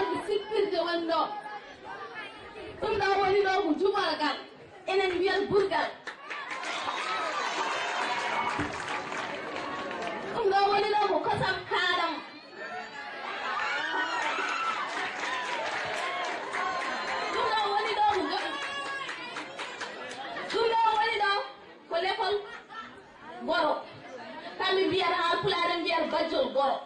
mi sippirde wonɗo ɗum ɗo woni ɗo ko jumalgal enen wiyal burgal ɗum ɗo woni ɗo ko kosam kaɗam ɗum ɗo woni ɗo ko ɗum ɗo woni ɗo ko l'école Goro kamɓe mbiyata Haalpulaar mbiyata bajjol Goro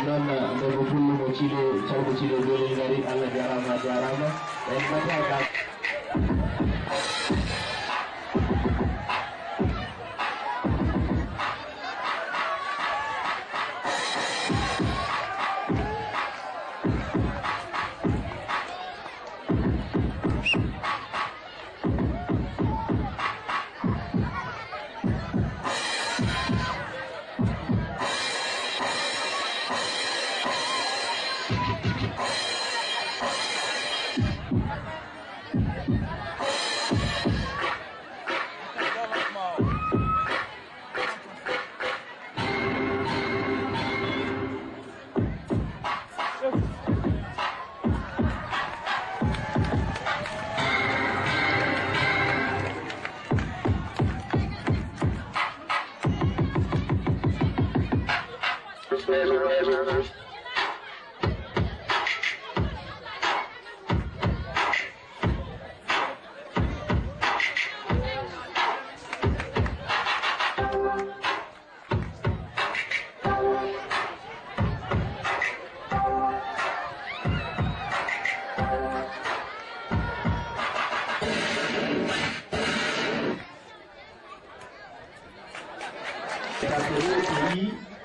non ndeɓo pullumo ciɗo calko ciɗo joni gari Allah jarama jarama en mata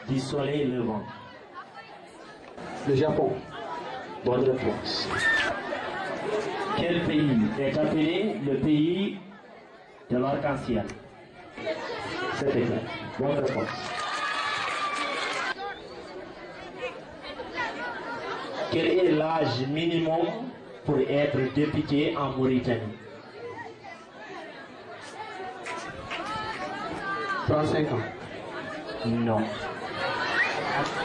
du soleil levant. Le Japon. Bonne réponse. Quel pays est appelé le pays de l'arc-en-ciel? C'est exact. Bonne réponse. Quel est l'âge minimum pour être député en Mauritanie? 35 ans. Non.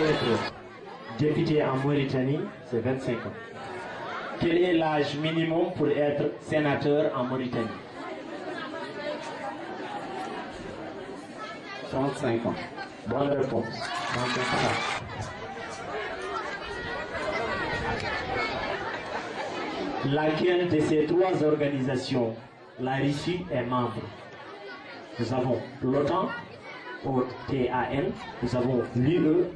Être député en Mauritanie, c'est 25 ans. Quel est l'âge minimum pour être sénateur en Mauritanie? 35 ans. Bonne réponse. 35 ans. Laquelle de ces trois organisations la Russie est membre? Nous avons l'OTAN, OTAN, nous avons l'UE,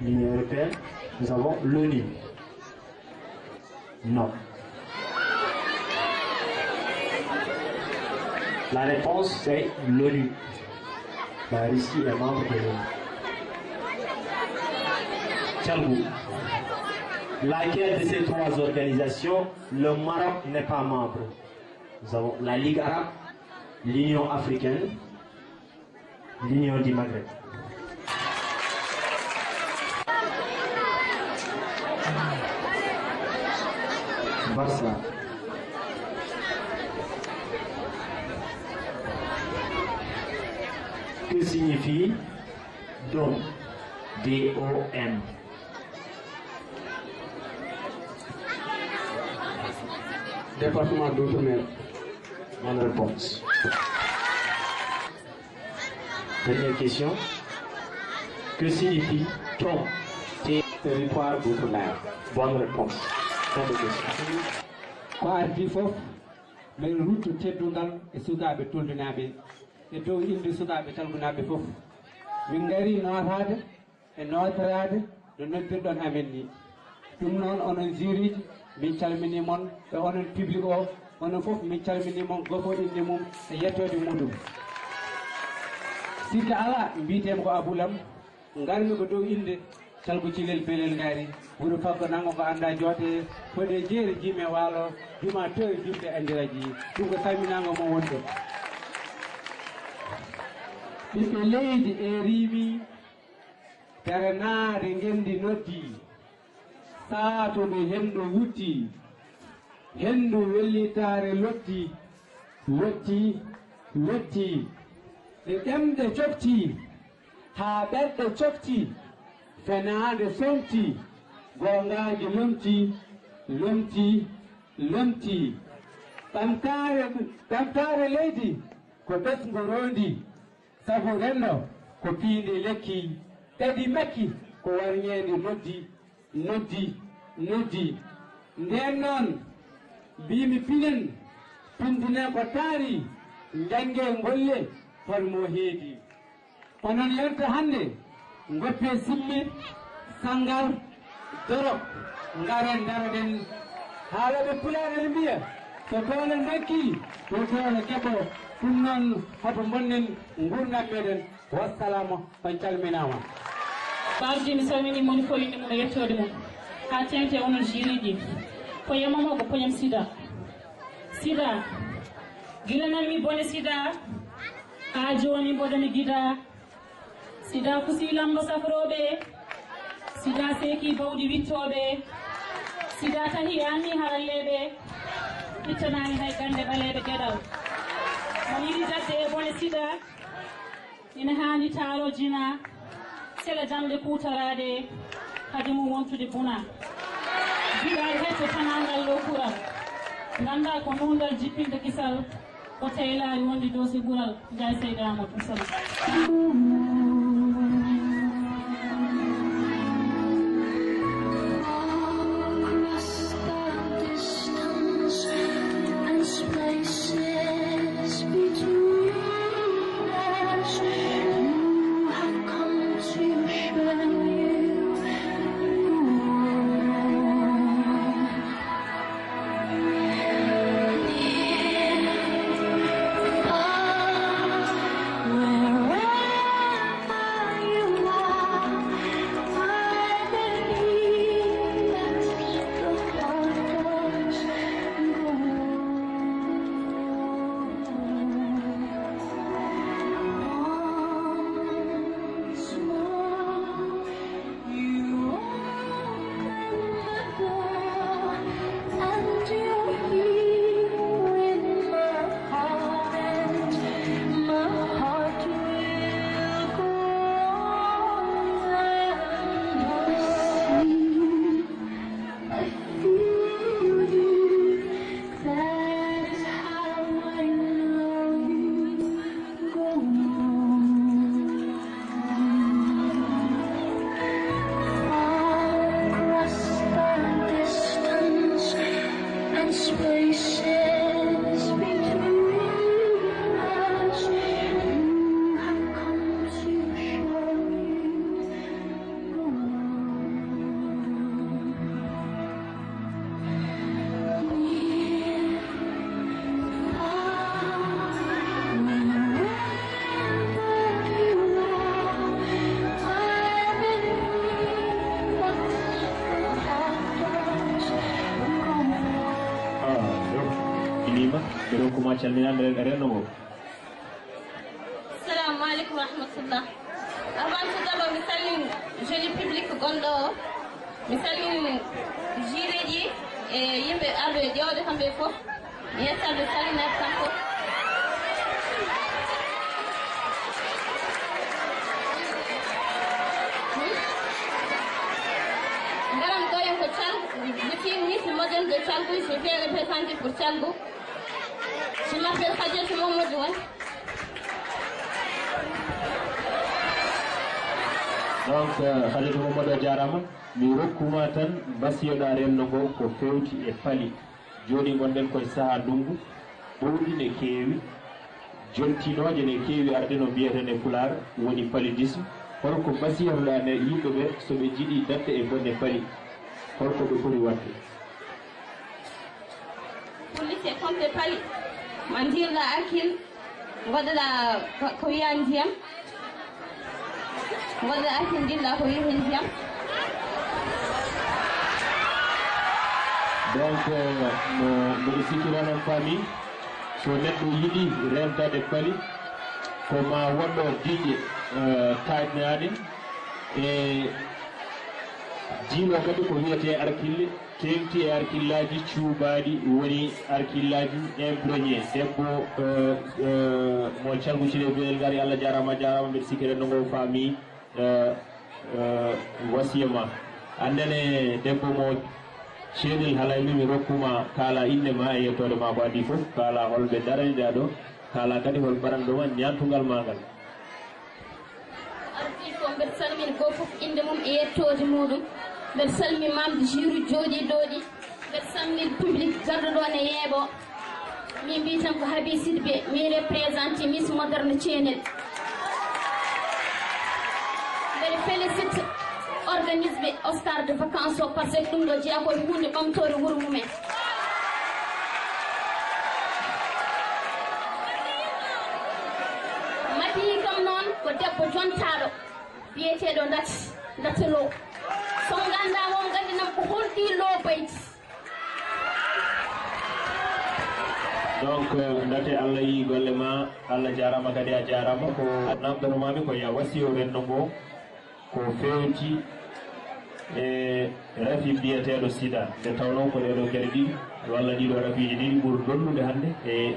l'Union européenne, nous avons l'ONU. Non. La réponse c'est l'ONU. La Russie est membre de l'ONU. Tchalgou. Laquelle de ces trois organisations le Maroc n'est pas membre? Nous avons la Ligue arabe, l'Union africaine, l'Union du Maghreb. Barça. Que signifie DOM? D-O-M. Département d'outre-mer. Bonne réponse. Dernière question. Que signifie TOM? Territoire d'outre-mer. Bonne réponse. Fin de question. Ko ardi fof min ruttu teddungal e sukaɓe toldunaɓe e dow inde sukaɓe talgunaɓe fof min gari notade e notorade no noddirɗon amen ni ɗum noon onon juriji min calmini mon e onon public o onon fof min calmini mon gofoɗo inde mum e yettode muɗum sikka ala mbitema ko aboulam garmi ko dow inde calgu cilel belel ngari wuuro faggo nango ko anda joote fode jeeri jime waalo juma toye jumde andiraji ɗum ko salminago mo wonɗo ɓiɓɓe leydi e rimi tere naade gendi noddi saatoɓe hendu wutti hendu wellitare lotti lotti lotti ɗe ɗemɗe cofti ha ɓerɗe cofti fenaande somti gongaji lomti ɓamtare leydi ko ɓesgo rondi sabu renno ko piinde lekki kadi makki ko warñeede noddi nden noon mbimi pinen pindinen ko taari jange golle holmo heedi onon yonta hannde goppe simmi sangal dorok ngaren daroɗen haalaɓe pulaare ne mbiya so toone dakki to toone keɓo ɗum noon hoto bonnen gurdam meɗen wassalamu on calminama bardi mi salmini moni ko yinde mum e yettode mum ha tengte onon jiriji poyamamo ko poñam sida gilananmi bone sida ha joni mboɗami gida sida fusilambo safroɓe sida seeki bawɗi wittoɓe sida tahi anni haralleɓe ittanani hay gande ɓaleɓe gueɗal mon yiɗi dadde e bone sida ina hani taarojina sela jamde kutarade kadi mum wontude buna jiɗal hetto tanangal dow kural ganda ko nundal jippinde kisal ko teylari wondi dow si ɓural jay seydi amadou sala kuma calminande renno ngo assalamu aleykum rahmatullah avant tout d'abord mi salmini joli public gonɗo o mi salmini jireji e yimɓe arɓe ƴewde kamɓe fof mi yettarɓe salminaɓe kam fof garam ɗoyen ko calgu je suis ministre moderne de calgu je vais représenter pour calgu. Je m'appelle Khadija Mamadou. Donc Khadija Mamadou jarama mi rokkuma tan basiyoɗa renno ngo ko fewti e pali joni gonɗen koye saaha ndungu ɓowɗi ne keewi jontinoje ne keewi arde no mbiyeten e pular woni paludisme holko basiyatoɗa ne yimɓeɓe soɓe jiiɗi datte e bonne pali holko ɓe foti wadde police compte pali ma dirɗa arkil goɗɗoɗa ko wiya ndiyam goɗɗoɗa arkil dirɗa ko wiya ndiyam donc mbiɗo sikkira noon faami so neɗɗo yiɗi rentade pali koma wonɗo diƴƴe taƴnaɗe e jiilo kadi ko wiyete arkille tengti e arkillaji cuubaɗi woni arkillaji imprégné debbo mo calmutide belel gari Allah jarama mbeɗa sikki renndo ngo faami wasiya ma andene debbo mo ceeɗel halaymi mi rokkuma kaala inde ma e yettode ma ko adi fof kaala holɓe daraniɗa ɗo kaala kadi hol ɓaranɗo ma ñantugal ma ngal ardi ko mbeɗa salmini goto fof inde mum e yettode muɗum mbeɗa salmi mamde juru jooɗi ɗoɗi mbeɗa salmini public garɗo ɗo ne yeeɓo min mbi tan ko Haby Sidibé mi représenté Miss Moderne Thienel mbeɗa félicite organisme Oscar de vacances o par ce que ɗum ɗo jeeya koye hunde ɓamtore wuuro mumen madi kam noon ko debbo jontaɗo biyeteɗo dati lo so ganda mom gandi nam ko holɗi lo bayti donc ndate Allah yi golle ma Allah jarama kadi a jarama ko namdanumami ko ya wasiyo renndo ngo ko fewti e rafi biyeteɗo sida nde tawno ko ɗeɗo gueɗe ɗiɗi walla ɗiɗo rafiji ɗiɗi ɓuuri dollude hannde e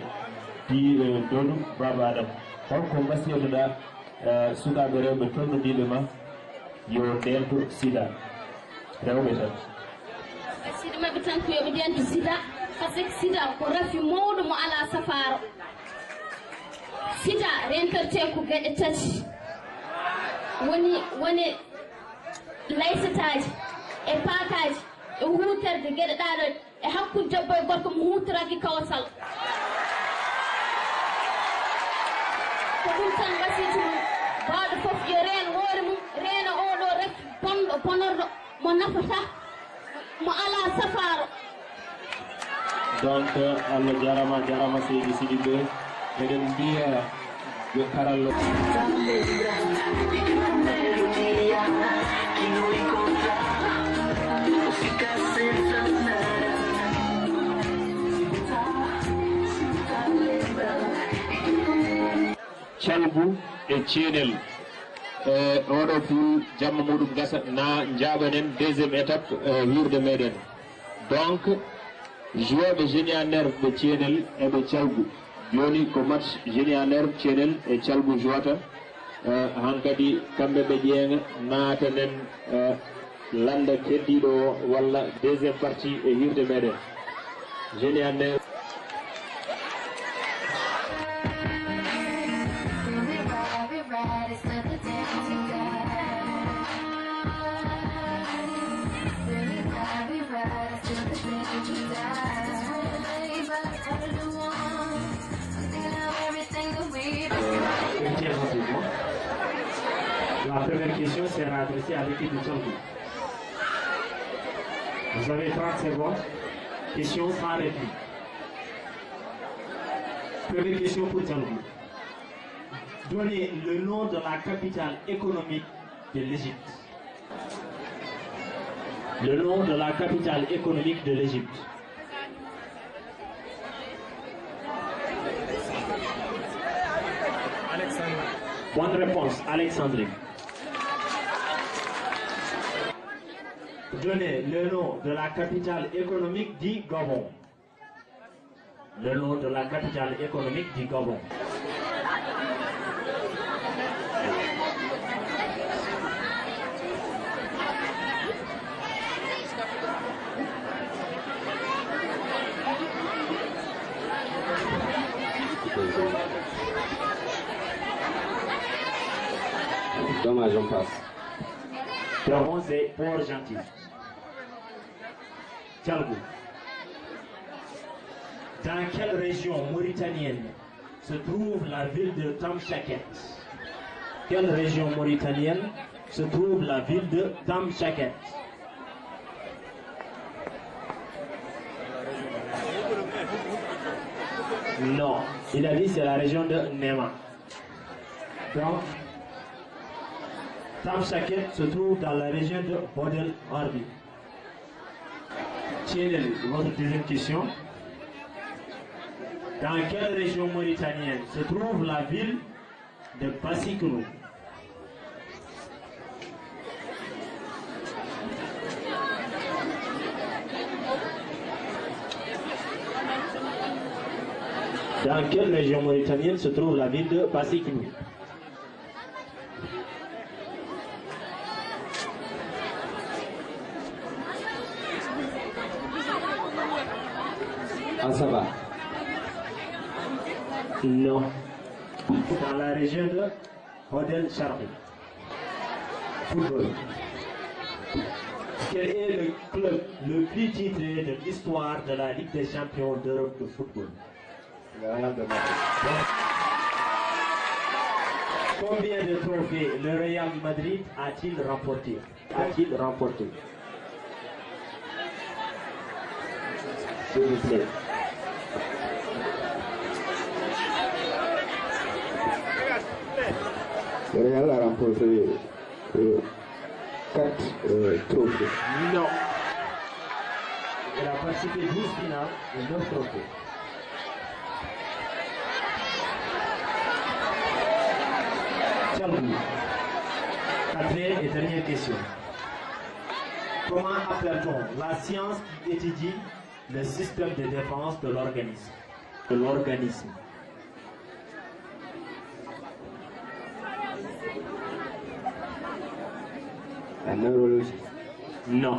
dodu baba Adama holko mbasiytoɗa sukaɓe rewɓe tonnodiɓe ma yo ndentu sida rewɓe tan sida mabɓe tan ko yoɓe ndentu sida par ce que sida ko rafi mawɗo mo ala safaro sida rentorte ko gueɗe tati woni laysataji e paakaji e huterde gueɗe ɗaɗo e hakkude debbo e gorko mo hutoraki kawsal ko ɗum tan mbasiyto mum bawɗo fof yo reen hoore mum reena oɗo ref bonɗo bonorɗo mo nafata mo ala safaro donc Allah jarama seydi Sidibé eɗen mbiya yo karallo calgu e Thienel oɗo pour jamma muɗum gasa na jaɓanen deuxiéme étape wirde meɗen donc joueur de génie en herbe de Thienel eɓe calgu joni ko match génie en herbe Thienel e calgu jouata hankadi kamɓe ɓe ƴeeŋa natanen landa keddiɗo walla deuxiéme partie e hirde meɗen génie en herbe La première question sera adressée à l'équipe de Tchalgou. Vous avez 30 secondes. Question sans réplique. Première question pour Tchalgou. Donnez le nom de la capitale économique de l'Égypte. Le nom de la capitale économique de l'Égypte. Bonne réponse, Alexandrie. Donnez le nom de la capitale économique du Gabon. Le nom de la capitale économique du Gabon. Dommage, on passe. Gabon, c'est Port-Gentil. Tchalgou. Dans quelle région mauritanienne se trouve la ville de Tamshaket? Quelle région mauritanienne se trouve la ville de Tamshaket? Non, il a dit c'est la région de Nema. Donc, Tamshaket se trouve dans la région de Bodel Harbi. Thienel, votre deuxième question. Dans quelle région mauritanienne se trouve la ville de Bassikro? Dans quelle région mauritanienne se trouve la ville de Passikini? Asaba. Non. Dans la région de Hodel Charbi. Football. Quel est le club le plus titré de l'histoire de la Ligue des champions d'Europe de football? Le Real de Madrid. Combien de trophées le Real Madrid a-t-il remporté? S'il vous plaît. Le Real a remporté 4 trophées. Non. Il a participé 12 finales et 9 trophées. Tchalgou. Quatrième et dernière question. Comment appelle-t-on la science qui étudie le système de défense de l'organisme? La neurologie. Non.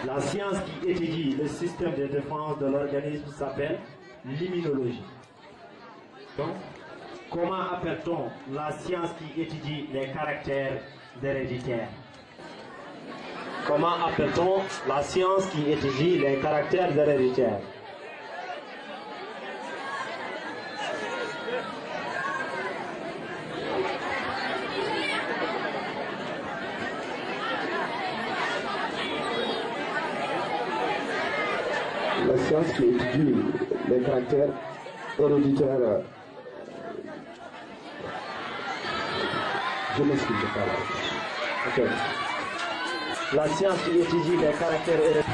La science qui étudie le système de défense de l'organisme s'appelle l'immunologie. Donc, comment appelle-t-on la science qui étudie les caractères héréditaires? Comment appelle-t-on la science qui étudie les caractères héréditaires? La science qui étudie les caractères héréditaires. Je m'explique pas là. Ok. La science qui étudie les caractères héréditaires.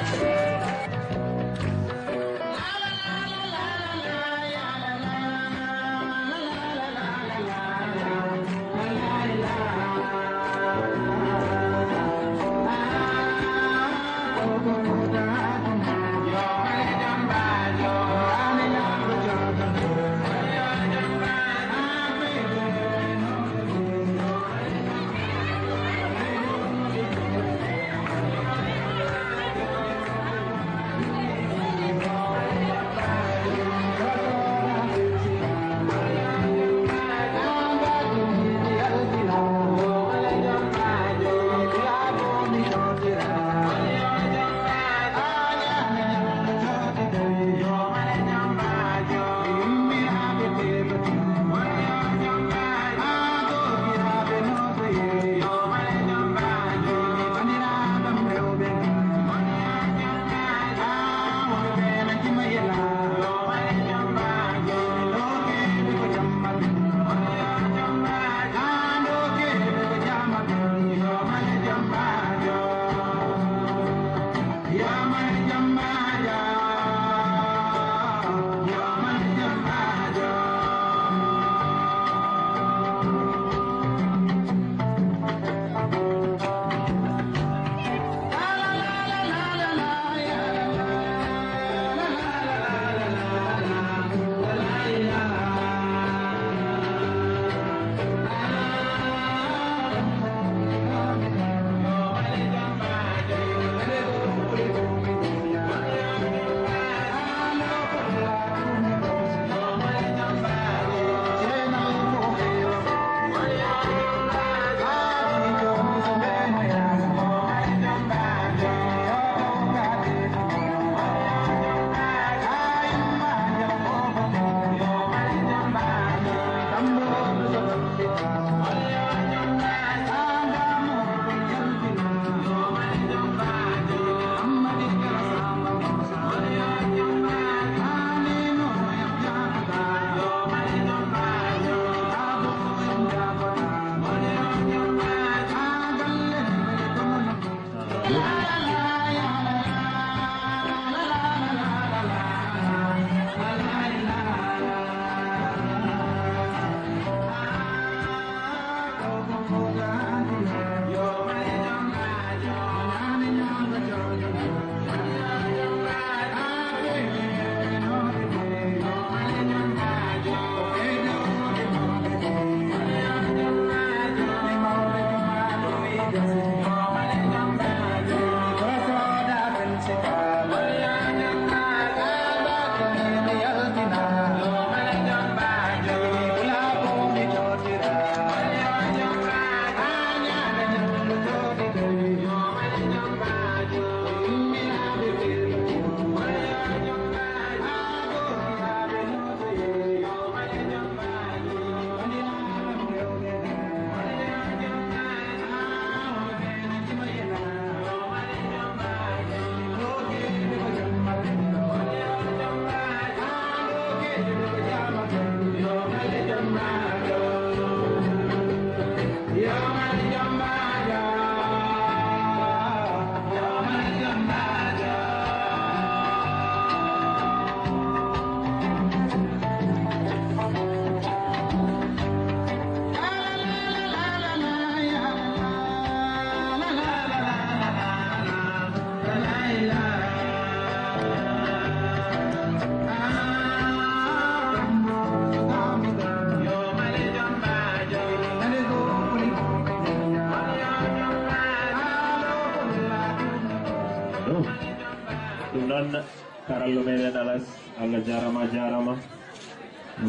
karallo meɗen alas Allah jarama jarama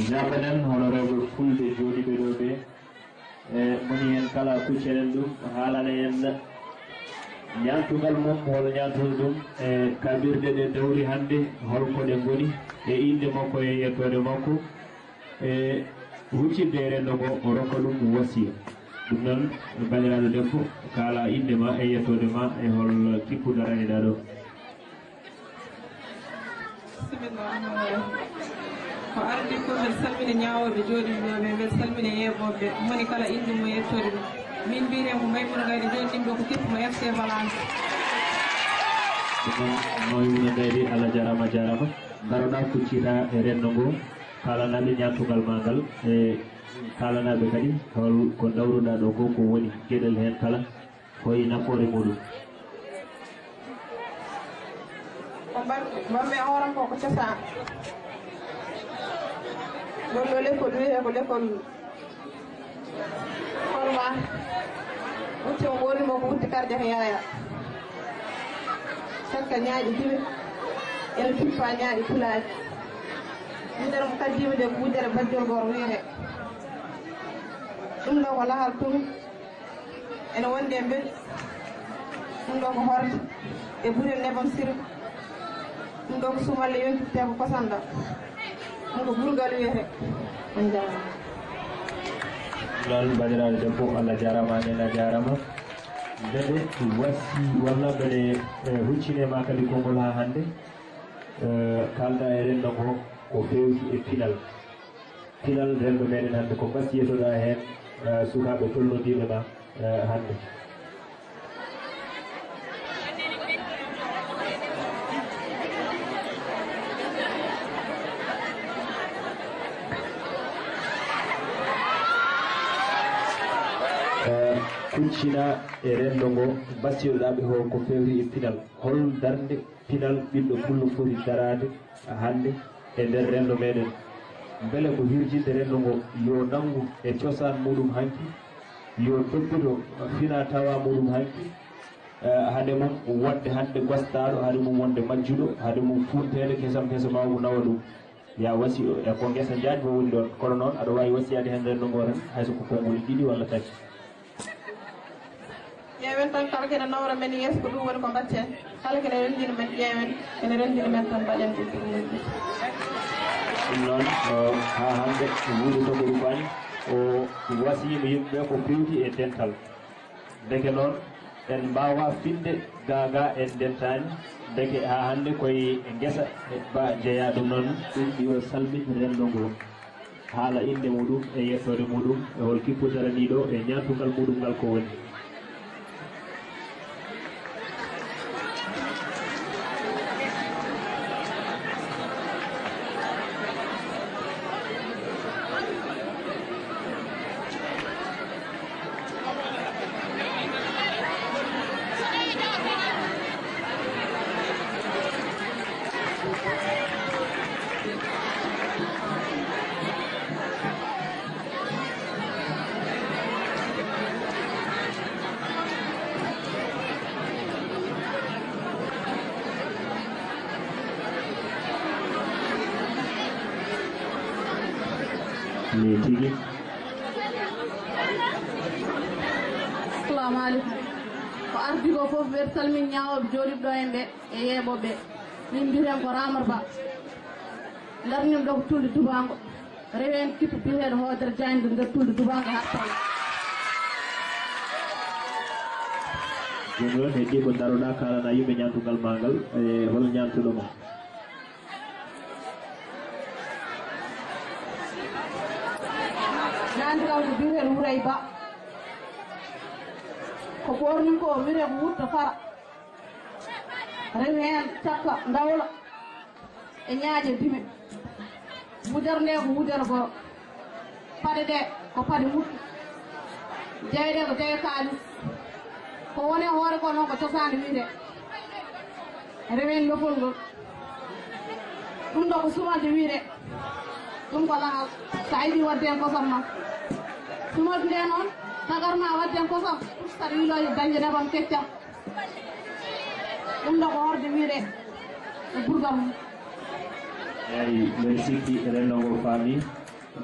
jaɓenen honorable fulɓe jooɗiɓe ɗo ɓe e moni hen kala kuccenen ɗum haalana en ñantugal mum hol ñantude ɗum e kabirɗe ɗe dawri hannde holko ɗe ngoni e inde makko e yettode makko e huccidde e renndo ngo o rokka ɗum wasiya ɗum noon bandiraɗo debbo kala inde ma e yettode ma e hol kippu daraniɗa ɗo ko ardi ko mbeɗa salmina ñawoɓe jooɗiɓe ɓe mbeɗa salmina yeɓoɓe moni kala inde mum yettode ɗum min mbiyeten ko Maimouna Gayde jooɗiɗim ɗo ko kippu mo FC Valence Maimouna Gayde Allah jarama jarama garoɗa kuccita e renndo ngo kalanaɓe ñantugal ma ngal e kalanaɓe kadi hol ko dawruɗa ɗo ko ko woni gueɗel hen kala koye nafoore muɗum ko mbamme oran ko cosaan ɗon ɗo l'école wiyete ko l'école format utti o ɓornimo ko wutti karjata yaya sakka ñaaƴi diwe ene pippa ñaaƴi pulaaji wudere mo kaddima de ko wudere bajjol goro wiyete ɗum ɗo ko lahal tum ene wondi e mbeɗu ɗum ɗo ko horde e ɓurel nebam sirgu ɗum ɗo ko sumalle yonkitte ko kosanɗo ɗum ko ɓurgal wiyete on jarama noon bandiraɗo debbo Allah jarama nena jarama mbeɗe wasi walla mbeɗe huccinema kadi konngol ha hannde kalda e renndo ngo ko fewti e pinal renndo meɗen hannde ko basi yetoɗa hen sukaɓe tollodiɓe ma hannde kuccina e renndo ngo basiyoɗaɓe ho ko fewti e pinal hol darde pinal ɓiɗɗo pullo foti darade hannde e nder renndo meɗen beele ko hirjinde renndo ngo yo nanngu e cosan muɗum hanki yo toppito fina tawa muɗum hanki hade mum wonde hannde gostaɗo hade mum wonde majjuɗo hade mum funtede kesam kesa mawko nawa ɗum ya wasi e ko guesa jaaji mo woni ɗon kono noon aɗa wawi wasiyade hen renndo ngo tan hayso ko konngol ɗiɗi walla tati ƴeewen tan kala kene nawra men yeeso ko ɗum woni ko mbatten kala kene renndino men ƴeewen ene renndino men tan mbaɗen ɗum ɗum noon ha hannde wuuɗo togoɗu bani o wasima yimɓeɓe ko fewti e dental deke noon en mbawa finde gaga en dentani deke ha hannde koye guesa ba jeeya ɗum noon ɗum yo salmin renndo ngo haala inde muɗum e yettode muɗum e hol kipputaraniɗo e ñantugal muɗum ngal ko woni tigi assalamu aleykum ko ardi ko fof ɓe salmin ñawoɓe jooɗiɓe ɗo en ɓe e yeeɓoɓe min mbiyeten ko Ramar Ba darnim ɗo ko tulde Dubango rewen kippu biyeteɗo Hoodere Diagne nder tulde Dubango hattala joni noon heddi ko daroɗa kalana yimɓe ñantugal ma ngal e hol ñantuɗoma ñandigal ko biyeteɗo Hourey Ba ko ɓornin ko wiyete ko wurta fara rewi hen cakka dawla e ñaaƴe dime wudere nde ko wudere goro paɗe ɗe ko paɗe muɗɗi jeyɗe ko jeye kaalis ko woni hoore ko noon ko cosaan wiide rewen lofol ngol ɗum ɗo ko sumalde wiide ɗum ko lahal so a yiɗi wadde hen kosam ma sumalde nde noon tagarma wadde hen kosam saɗa wiiloje dañde nebam keccam ɗum ɗo ko horde wiide e burgal mum eyi mbeɗa sikki renndo ngo faami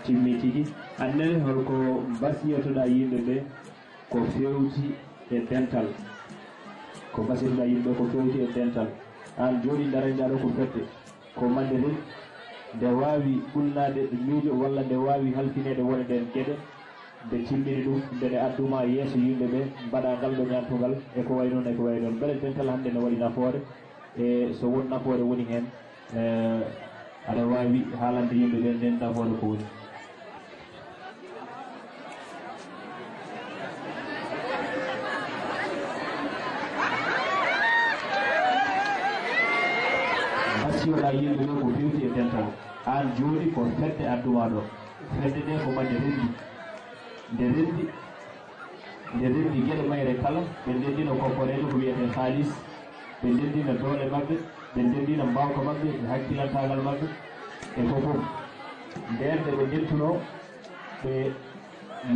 timmi tigi annene holko mbasiyotoɗa yimɓe ɓe ko fewti e dental ko mbasiytoɗa yimɓe ko fewti e dental an joni daranɗaɗo ko fette ko mande nden nde wawi unnade miijo walla nde wawi halfinede wone ɗen gueɗe nde timmini ɗum ndeɗe adduma yeeso yimɓe ɓe mbaɗa ngal ɗo ñantugal eko way noon eko way noon beele dental hannde ne waɗi nafoore e so won nafoore woni hen aɗa wawi haalande yimɓe ɓe nden nafoore ko woni mbasiyoɗa yimɓe ɓe ko fewti e dental an joni ko fedde adduma ɗo fedde ɗe ko mande rendi nde rendi gueɗe mayre kala ɓe ndendino kokkorede ko wiyete halis ɓe ndendina doole mabɓe ɓe ndendina mbawka mabɓe e hakkilantagal mabɓe e fofof nden ɓe ndettuno ɓe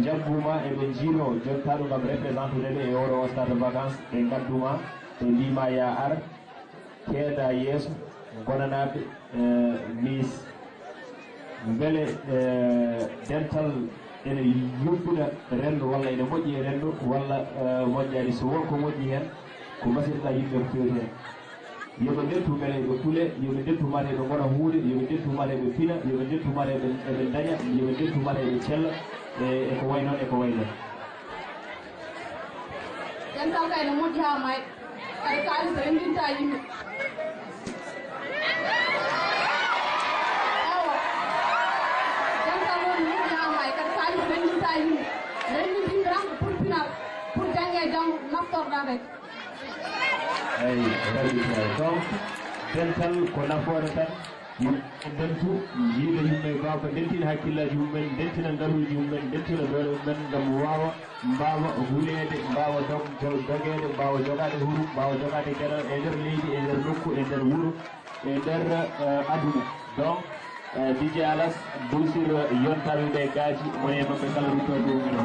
jagguma eɓe jiino jottaɗo gam représentude ɓe e oɗo stade vacance ɓe gadduma ɓe mbima ya ar keeda yeeso gonanaɓe miis beele dental ene yuɓɓina rendo walla ene moƴƴi e rendo walla moƴƴani so wonko moƴƴi hen ko mbasiytoɗa yimɓe ko fewti hen yoɓe ndettu beele ɓe kuule yoɓe ndettu mate ɓe gona huude yoɓe ndettu mate ɓe pina yoɓe ndettu mate eɓe daña yoɓe ndettu mate eɓe cella eko way noon eko way noon dental kay no moƴƴi ha may kadi kalis rendinta yimɓe eyi donc dental ko nafoore tan yimɓe dentu jiiɗo yimɓe mbawka dentina hakkillaji mumen dentina ngaruji mumen dentina doole mumen ngam wawa mbawa hulede mbawa dogede mbawa jogade huuru mbawa jogade gueɗal e nder leydi e nder nokku e nder wuuro e nder aduna donc DJ Alas dusir yontaɓe ɓe gaaji mone mabɓe kala ruttoɓe mumen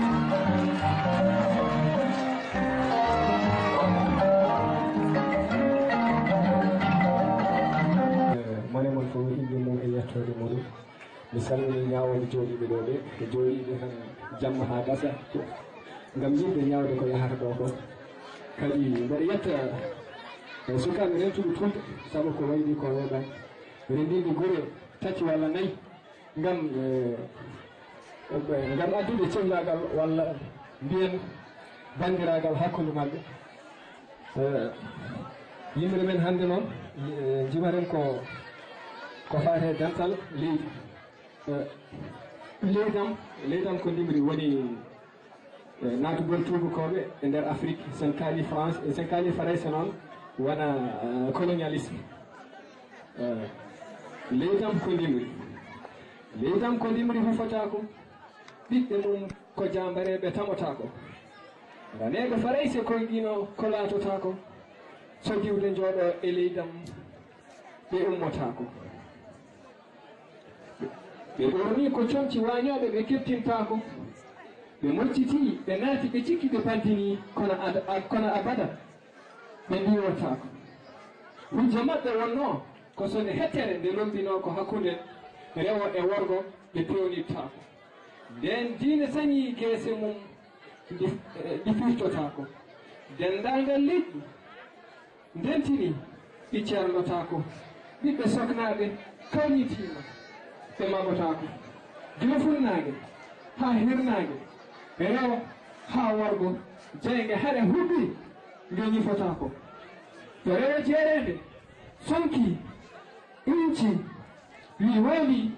mone mon fof inde mum e yettode muɗum mi salmini ñawoɓe jooɗiɓe ɗo ɓe e jooɗiɓe tan jamma ha gasa ngam yimɓe ñawde ko yahata ɗo ko kadi mbeɗa yetta sukaɓe rentuɓe tulde saabu ko wayɗi ko weeɓani rendinde guure tati walla nayyi ngam addude cellagal walla mbiyen bandiragal hakkude mabɓe yimɓe men hannde noon jimaren ko fate dental leydi leydam ko ndimri woni natugol tubakoɓe e nder Afrique sen kaali France e sen kaali Farayse noon wona colonialisme leydam ko ndimri hufotako ɓiɓɓe mum ko jambareɓe tamotako ganeɓe Farayse koye ɗino ko latotako so diwde jooɗo e leydam ɓe ummotako ɓe ɓorni ko comci wañoɓe ɓe kettintako ɓe mocciti ɓe naati ɓe cikki ɓe pantini kono abada ɓe ndiwotako hujja maɓɓe wonno ko sone hettere nde lombino ko hakkude rewo e worgo ɓe pewnittako nden diine sañi geese mum ɗifirtotako dendagal leƴƴi ndentini ɗi ceernotako ɓiɓɓe soknaɓe kawnitima ɓe magotako gila funnague ha hirnague rewo ha worgo jeyge haɗe huɓɓi nde ñifotako to rewo jeerede sonki inci wi waali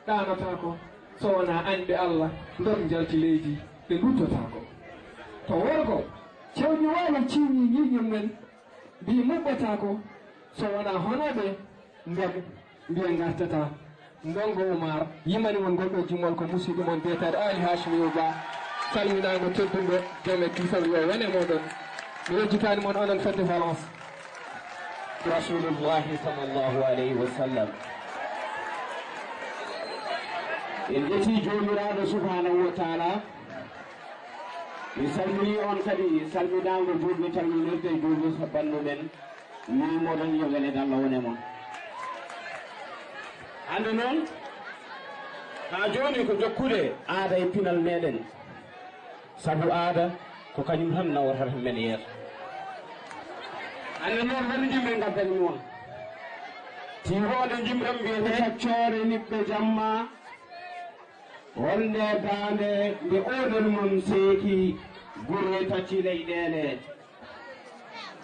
ɗanotako so wona ande Allah ndon jalti leydi ɓe luttotako to worgo cewñi waalo ciñi ñiƴƴum men mbi muɓɓatako so wona honoɓe ndeg mbiya gartata ndongo Oumar yimani mon gonɗo jummol ko musidɗo mon biyetade Ali Hachimiou Ba salminama tedduɗo joome kisal yo wone moɗon mi yejjitani moon onon fedde Valence rasulullahi sallllahu alayhi wa sallam en ƴetti jomiraɗo subhanahu wa taala mi salmini on kadi salminago julɓe calminirde julɓe balluɗen mimoɗon yo welede Allah wone moon hande noon ha joni ko jokkude aada e pinal meɗen sabu aada ko kañum tan nawata men yeeso hande noon hono jimɓe gaddani mi on ti wonde jimɗam mbiyete heccore niɓɓe jamma wonde dande nde oɗon mum seeki gure tacci leyɗele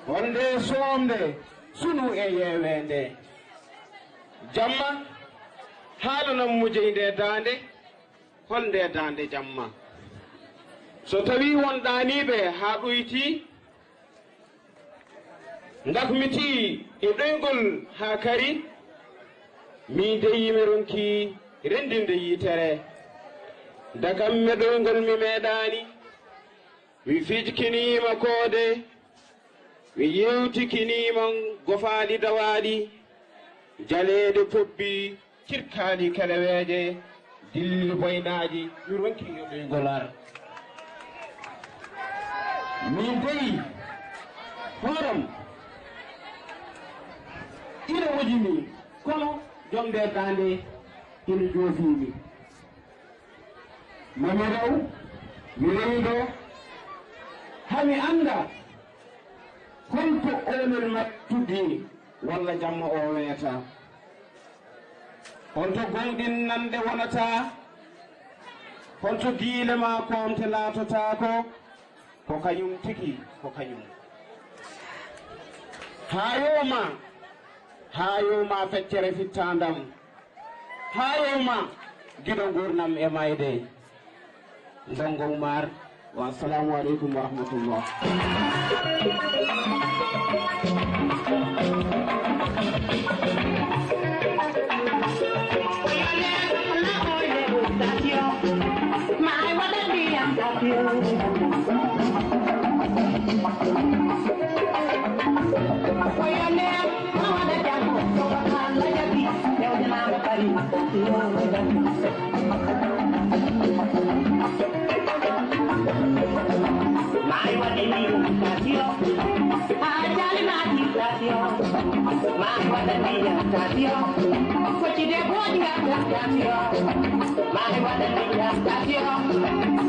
wonde somde sunu e yewende jamma haalanam mujeyde dande holde dande jamma so tawi won ɗaniɓe ha ɗoyti dakmiti e ɗoygol ha kari mi deyimi ronki rendinde yitere dagam me ɗoygol mi meeɗani mi fijkinima koode mi yewtikinima gofaɗi dawaɗi jaleɗe pobbi cirkali keleweje dilli boynaji mi ronki e ɗoygol ar mi deyi horam ina wojimi kono jomde dande ina joofimi mami rew mi rewdo hami anda holto onel mattudi walla jamma o weeta holto gonɗinnande wonata holto diile ma komte laatotako ko kañum tigi ko kañum ha yowma feccere fittandam ha yowma giɗo gurnam e mayde Ndongo Umar wa assalamu aleykum wa rahmatullah That's your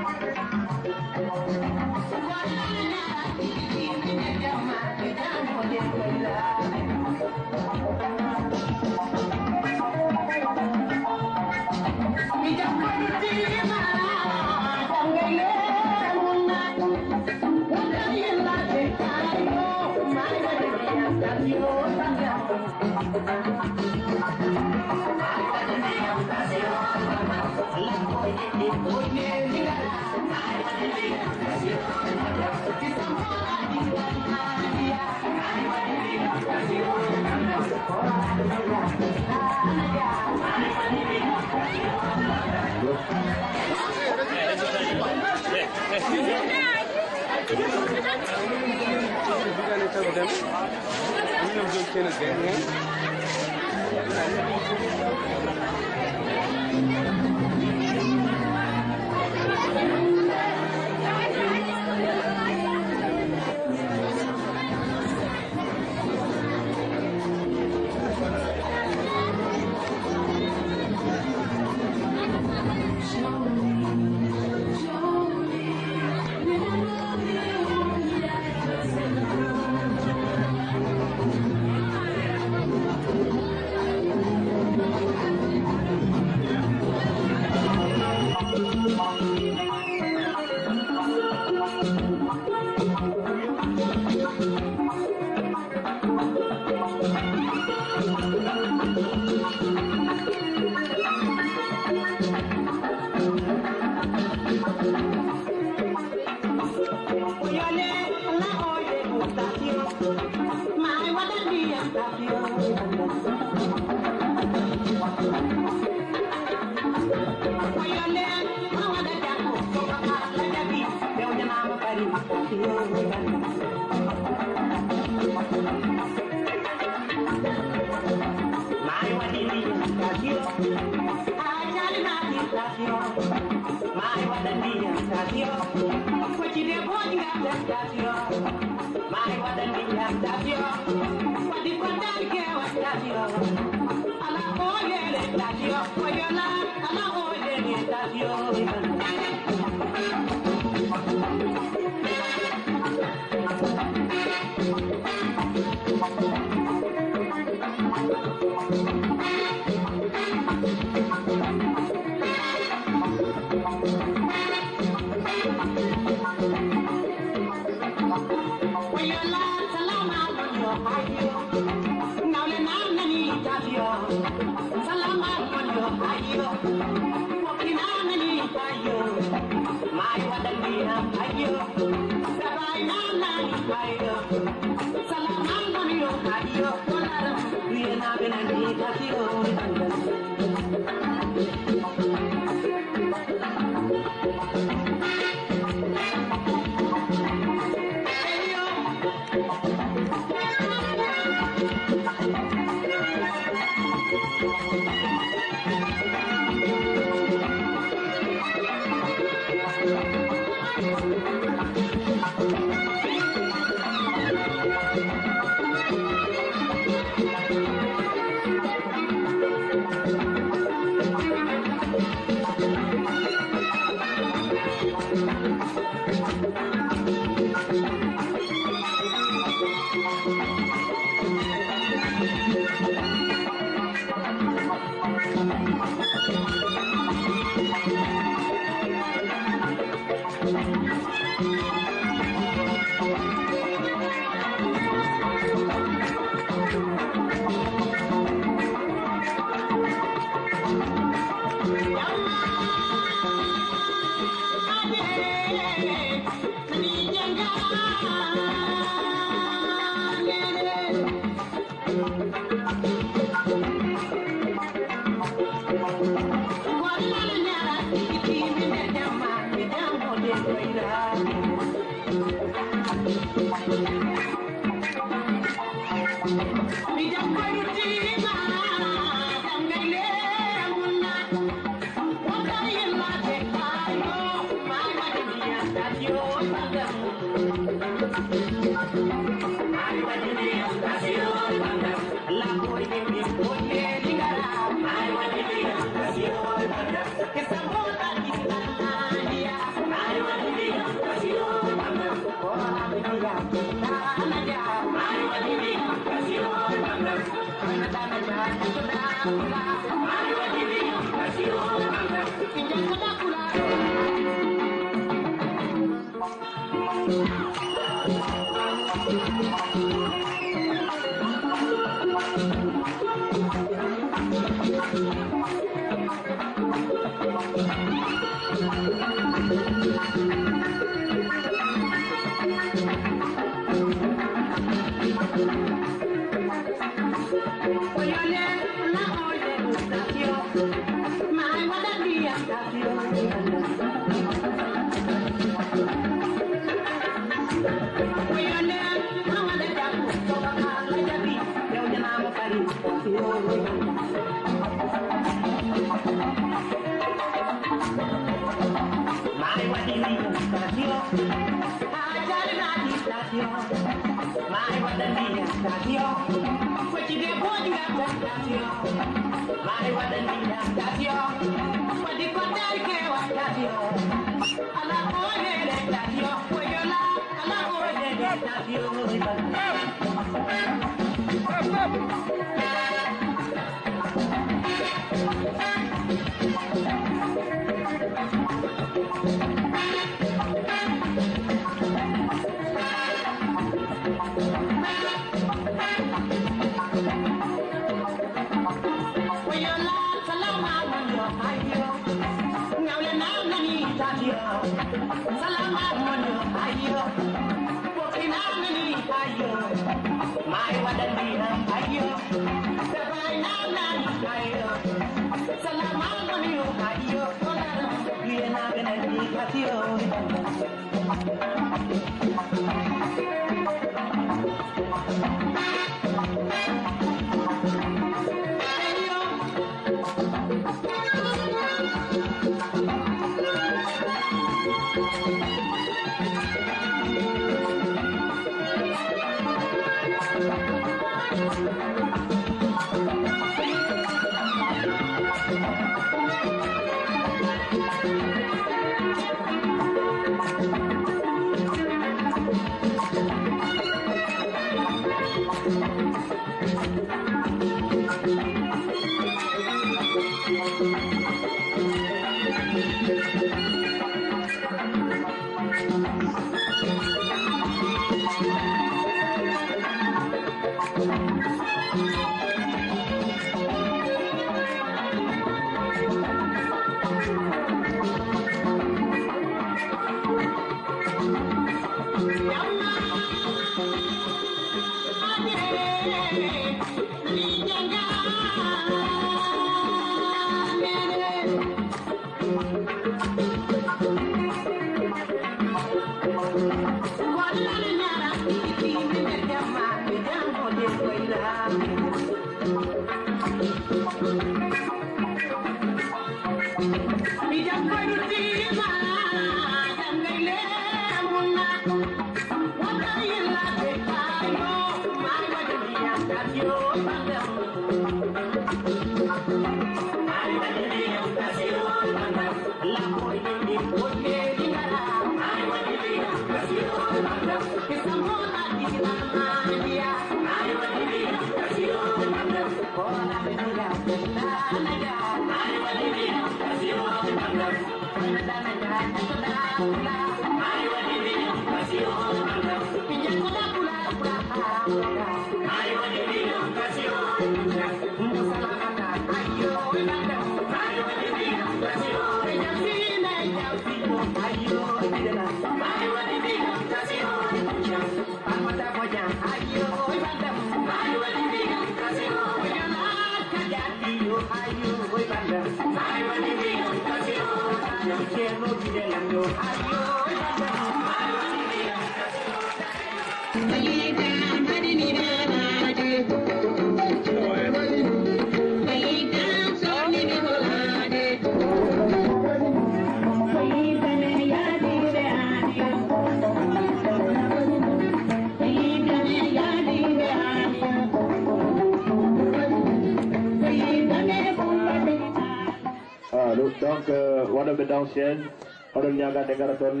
Donc, one of the downstairs, Odol Nyaga Degaraton,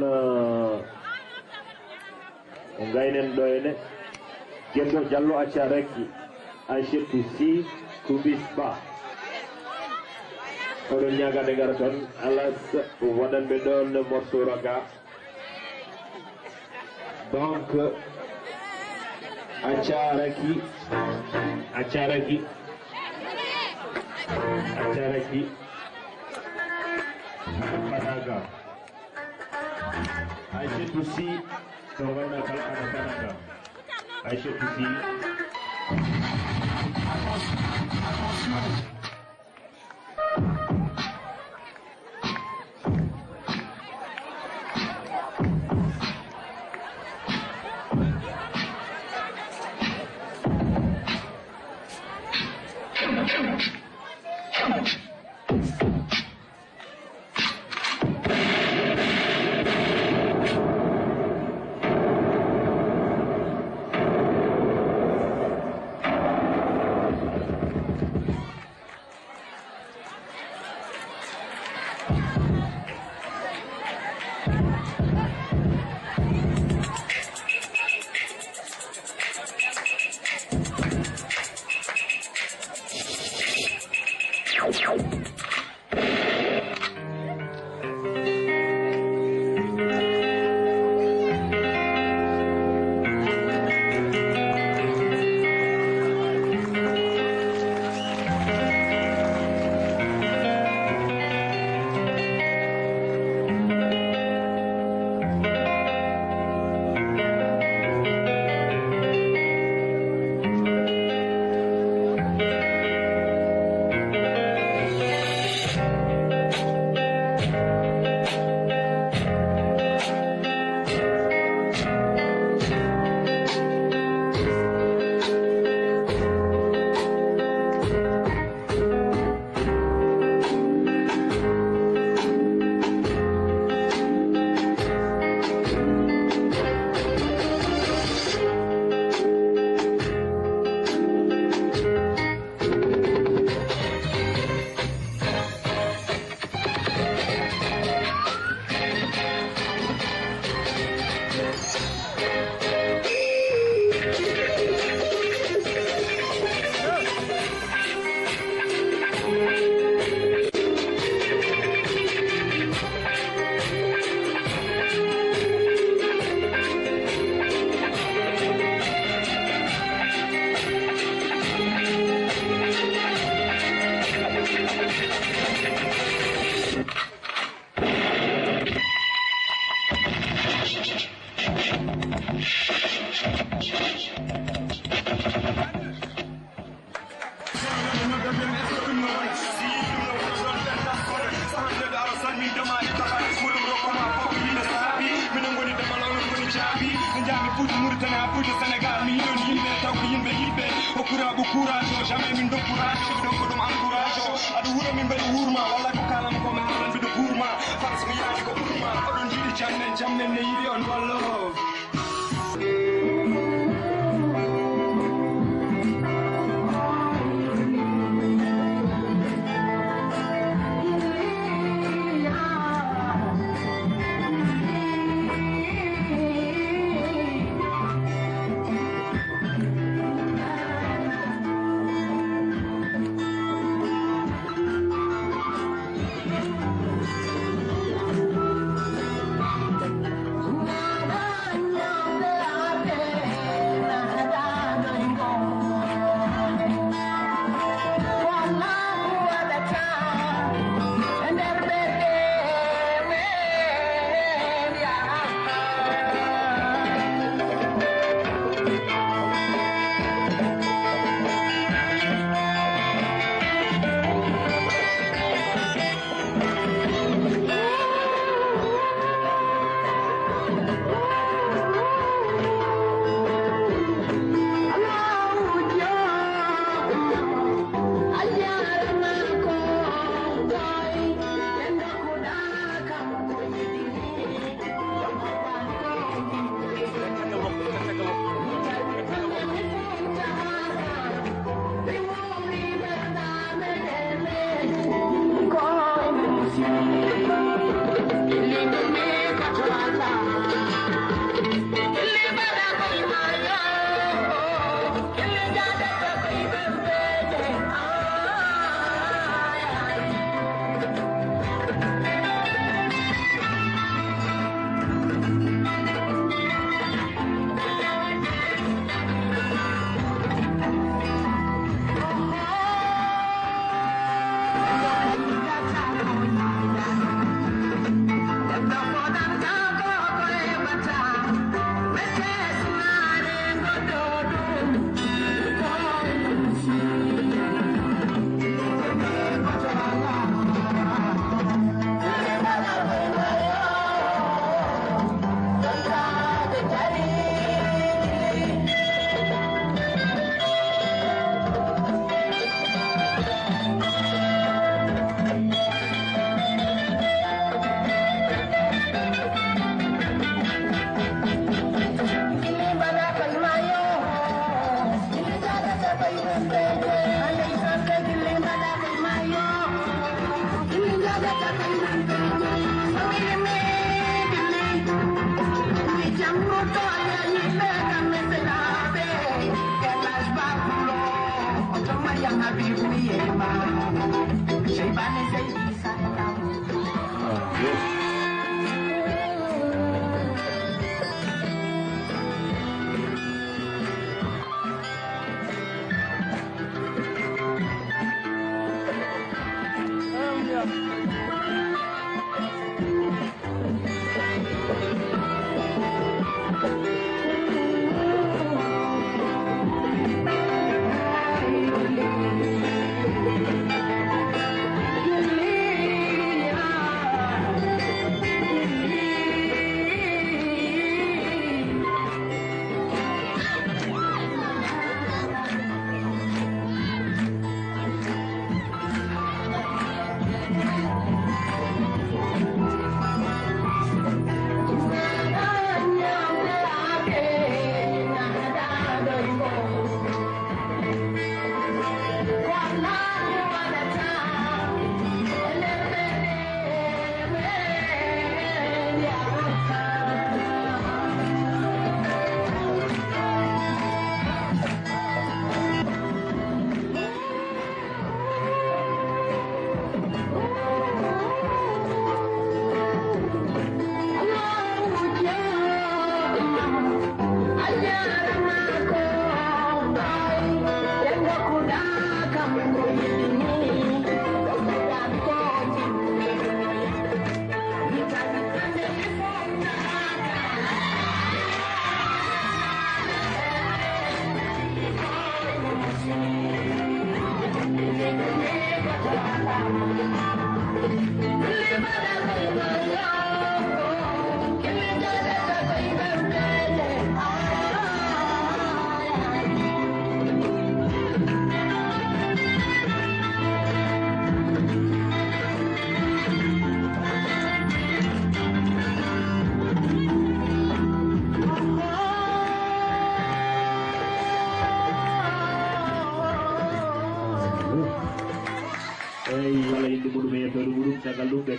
Ngainen Doyne, Gendo Jallo Achareki, I ship to see Kubisba. Odol Nyaga Degaraton, Alas, Wadan Bedon, Morsuraga. Donc, Achareki, Panaga. I should to see Tovana Panaga. I should to see. Fuuta Mauritanie Fuuta Sénégal mi yiɗon yimɓe taw ko yimɓe yiɗɓe hokkuraɓe courage o jamais min dokkurage ɗum ko ɗum encourage o aɗa wuuro min mbaɗi wurma walla ko kalama ko mi halan mbiɗa guurma fars mi yaaki ko ɓurma oɗon jiɗi jammen ne yiɗi on wallo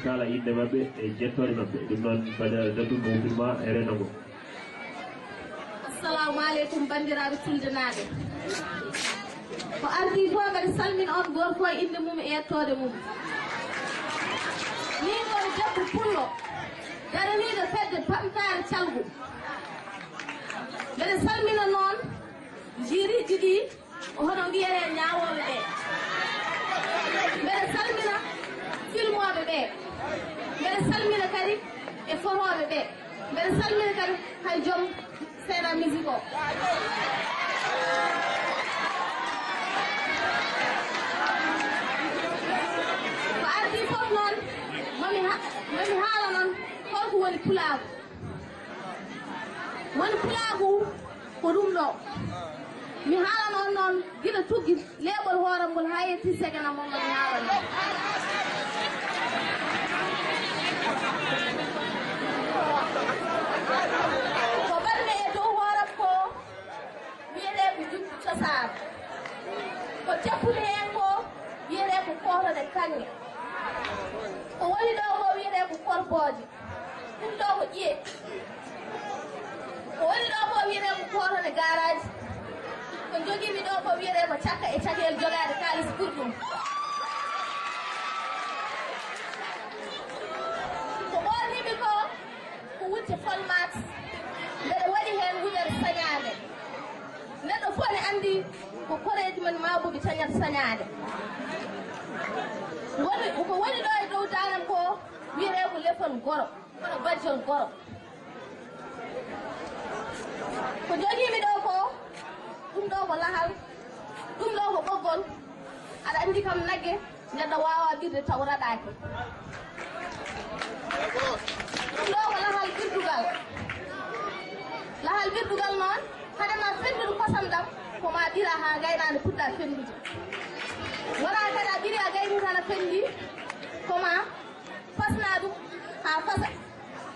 kala inde mabɓe e jettore mabɓe ɗum noon mbaɗa daddude mo firma e rendo ngo. Assalamu alaikum bandiraɓe tuldenaɓe. Ko ardi fof mbaɗa salmina on goto fof inde mum e yettode mum. Min woni debbo pullo daraniɗo fedde pamtare calgu. Mbeɗa salmina noon jiriɗi ɗi hono wiyete ñawoɓe ɓe. Mbeɗa salmina filmoɓe ɓe. Mbeɗa salmina kadi e fotoɓe ɓe. Mbeɗa salmina kadi hay joom seeɗa musique o. Ko ardi fof noon mami haala noon holko woni pulaagu. Woni pulaagu ko ɗum ɗo. Mi haalano noon gila tuggi leeɓol hooram ngol haa yetti segana mon mami haalano. Ko ɓarmi e dow hooram ko wiyete ko jubbi cosaan. Ko jappude heen ko wiyete ko kootode kanŋe. Ko woni ɗo ko wiyete ko korbooje. Ɗum ɗo ko ƴiye. Ko woni ɗo ko wiyete ko kootode garaaji. Ko jogiimi ɗo ko wiyete ko cakka e cakeel jogaade kaalis ɓurɗum. Ko ɓornimi ko wutte folmat mbeɗa waɗi heen wujere sañaade. Neɗɗo fof ne anndi ko koreeji men maabuɓe cañata sañaade. Ko woni ɗo e dow daanam ko wiyete ko lefol goro kono bajjol goro. Ko jogiimi ɗo ko ɗum ɗo ko lahal, ɗum ɗo ko ɓoggol. Aɗa anndi kam nagge neɗɗo waawa birde taw raɗaaki. Ɗum ɗo ko lahal birdugal. Lahal birdugal noon hade ma fenndude kosam ɗam ko ma ɓira haa gaynaande puɗɗa fenndude. Wonaa kadi a ɓiri a gayni tan a fenndi ko ma pasna ɗum haa fasa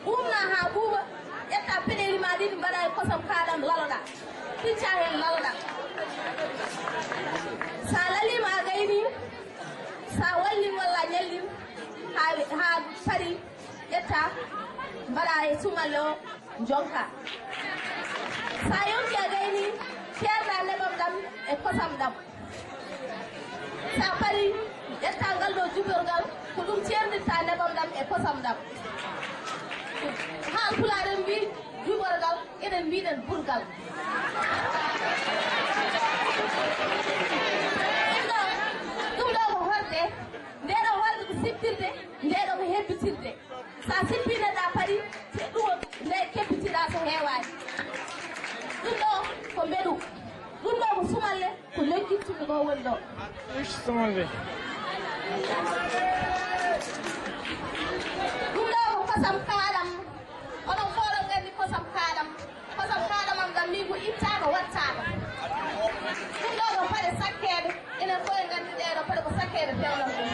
ɓuumna haa ɓuuɓa ƴetta peɗeli ma ɗiɗi mbaɗa e kosam kaaɗam laloɗa picca heen laloɗa. Sa lalima a gayni sa wallim walla a ñallim haa pari ƴetta mbaɗa e sumalle o jonka. Sa yonki a gayni feerna nebam ɗam e kosam ɗam. Sa pari ƴetta ngal ɗo juɓorgal ko ɗum ceernitta nebam ɗam e kosam ɗam. Haa pularen mbi juɓorgal eɗen mbiɗen burgal. Ɗum ɗo ko horde ndeɗo horde ko sippirde ndeɗo ko hebbitirde. Sa sippi neɗɗa pari ɗum nde kebbitiɗa so heewani. Ɗum ɗo ko mbeɗu. Ɗum ɗo ko sumalle ko leggittude ɗo woni ɗo. Sumalle. Ɗum ɗo ko kosam kaaɗam. Onon fof ɗon nganndi kosam kaaɗam. Kosam kaaɗamam ɗam min ko ittaako wattaaka. Ɗum ɗo ko paɗe sakkeede. Enen fof en nganndi ɗeɗo paɗe ko sakkeede fewnan ɗum.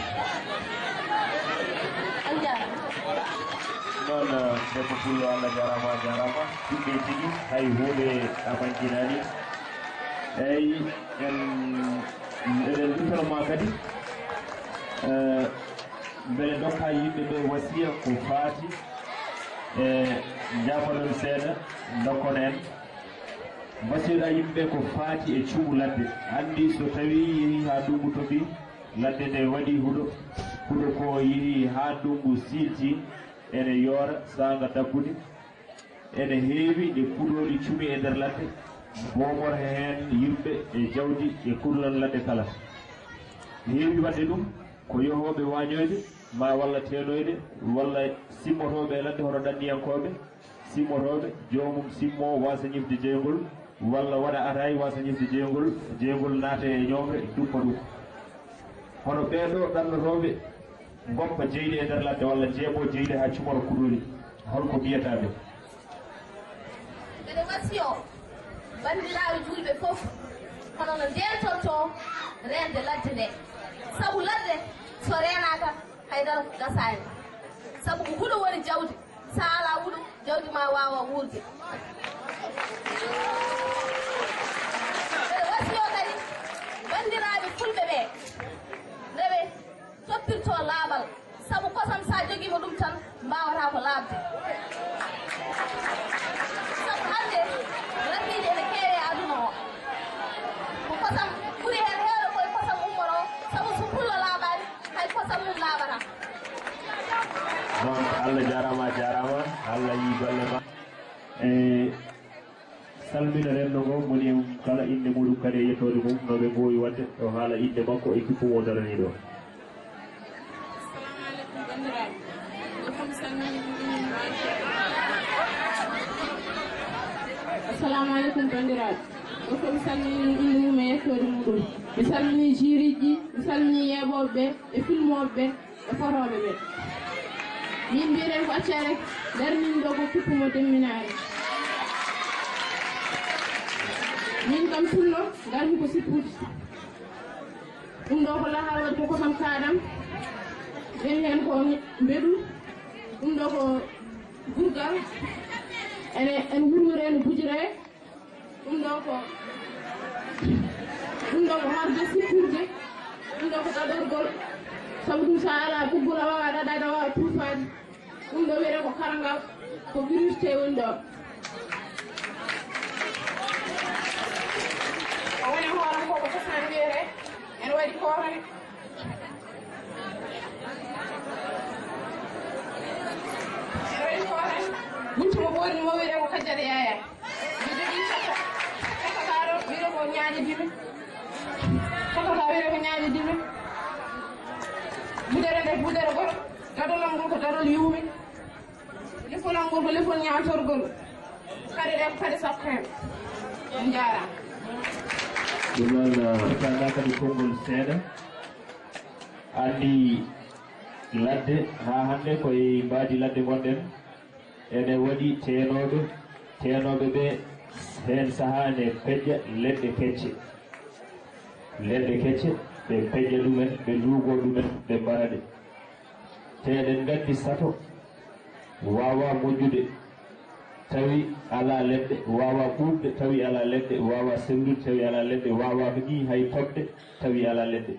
On jarama. noon debbo pullo Allah jarama jarama ɗumɓe tigi hay hunde amankinani eyyi eɗen dutoroma kadi beele dokka yimɓe ɓe wasiya ko faati e jafanon seeɗa dokkon en wasiyoɗa yimɓeɓe ko faati e cuumu ladde andi so tawi yeehi ha ndungu toɓi ladde nde waɗi huuɗo ko yeehi ha ndungu silti ene yoora sanga dabbude ene heewi e kuɗoɗi cumi e nder ladde bomor heen yimɓe e jawdi e kuɗolon ladde kala heewi wadde ɗum ko yohoɓe wañoyde ma walla tenoyde walla simmotoɓe e ladde hono ɗanniyankoɓe simmotoɓe jomum simmo wasa ñifde jeygol walla waɗa atayi wasa ñifde jeygol naata e ñomre duppa ɗum hono ɓeɗo ɗannotoɓe goppa jeyɗi e nder ladde walla jeeɓo jeyɗi ha cumoro kuɗoli holko mbiyataɓe mbeɗe wasiyo bandiraɓe julɓe fof hono no ndentorto rende ladde nde saabu ladde so renaka haydara gasani saabu ko huuɗo woni jawdi sa ala huuɗo jawdi ma wawa wurde mbeɗe wasiyo kadi bandiraɓe fulɓe ɓe ndeɓe toppirto laaɓal saabu kosam sa jogui jogiima ɗum tan mbawata ko laabde sabu hannde rabbiide ene keewe e aduna o ko kosam ɓuri heen heewde koye kosam ummoro sabu so pullo laaɓaani hay kosam mum laaɓata donc Allah jarama Allah yi golle ma e salmina renndo ngo moni kala inde muɗum kadi e yettode mum no ɓe mbowi wadde o haala inde makko e kippu mo darani ɗo. Assalamu alaikum bandiraɓe ɗo mi salmini inde mum e yettode muɗum mi salmini juriji mi salmini yeɓoɓe ɓe e filmoɓe ɓe e fotoɓe ɓe min mbiren ko accere darmin ɗo ko kippumo temminare min kam pullo garmi ko sippude ɗum ɗo ko lahal waɗi ko kosam kaɗam ɓen hen ko mbeɗu ɗum ɗo ko gurgal en wurwure ene bujire ɗum ɗo ko harde sippurde ɗum ɗo ko ɗaɗorgol sabu ɗum sa ala ɓuggol a wawa ɗaɗade a wawa tuufade ɗum ɗo wiyete ko karangal ko virusté woni ɗo o woni hooram ko cosaan wiyete ene waɗi koorane muntuma ɓoori mo wiyete ko kajjata yaya mi jogii cakkaɗo wiyete ko ñaaƴe dime cakkata wiyete ko ñaaƴe dime budere nde budere goto dadolal ngol ko dadol yuumi lefonal ngol ko lefol ñaatorgol kadi ɗe ko kadi sappo hen on jarama ɗum noon tanga kadi konngol seeɗa anndi ladde haa hannde koye mbaadi ladde gonɗen ene waɗi tenoɓe ɓe heen sahaa ene peƴƴa leɗɗe kecce ɓe peƴƴa ɗumen ɓe luugo ɗumen ɓe mbara ɗe te eɗen nganndi sato wawa moƴƴude tawi ala leɗɗe wawa ɓuuɓde tawi ala leɗɗe wawa sewrude tawi ala leɗɗe wawa ni hay toɓde tawi ala leɗɗe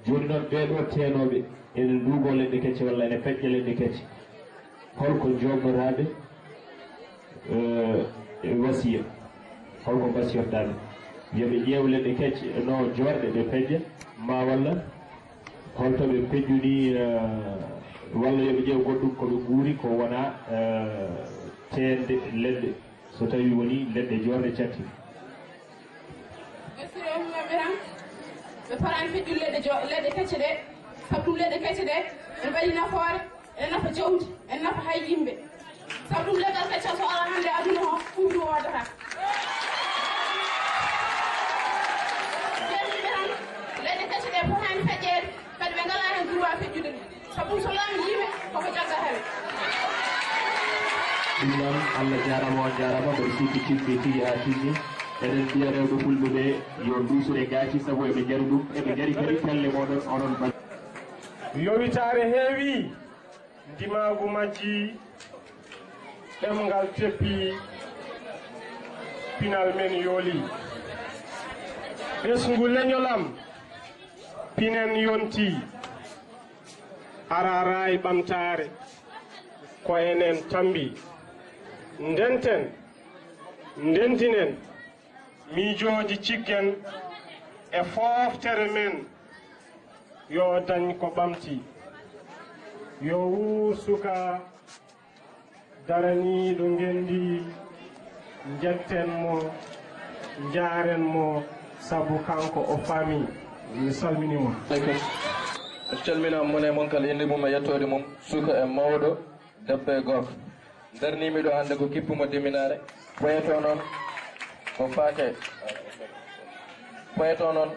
joni noon ɓeɗo tenoɓe ene nduugo leɗɗe kecce walla ene peƴƴa leɗɗe kecce holko jomnotaɓe wasiya holko mbasiyotoɗaɓe yoɓe ƴeew leɗɗe kecce no jorɗe ɓe peƴƴa ma walla holto ɓe peƴƴuni walla yoɓe ƴeew goɗɗum koɓe guuri ko wona teende leɗɗe so tawi woni leɗɗe jorɗe catti ɓesirommaɓe tan ɓe parani feƴƴude leɗɗe kecce ɗe sabu ɗum leɗɗe kecce ɗe ene mbaɗi nafoore ene nafa jawdi ene nafa hay yimɓe sabu ɗum leggal kecce so ala hannde aduna o ɓuuɓi wodata jemɗiɓe tan leɗɗe kecce ɗe potani feƴƴede kadi ɓe ngala hen droit feƴƴude ɗum sabu ɗum so laami yiiɓe koko jaggataɓe ɗum noon Allah jarama on jarama mboɗo sikki timmi tigi ha timmi eɗen mbiya rewɓe fulɓe ɓe yo duusure gaati sabu eɓe jari ɗum eɓe jari kadi pelle moɗon onon ba yowitare heewi ndimagu majji ɗemgal teppi pinal men yooli ɓesngu leñolam pinen yonti arara e ɓamtare ko enen tambi ndenten ndentinen miijoji ciggen e foftere men yo dañ ko ɓamti yo wuu suka daraniɗo ngendi jetten mo jaren mo sabu kanko o faami mi salminimo calminama mon e mon kala inde mum e yettode mum suka e mawɗo debbo e gorko darnimiɗo hannde ko kippumo deminare poyeto noon ko faate poyeto noon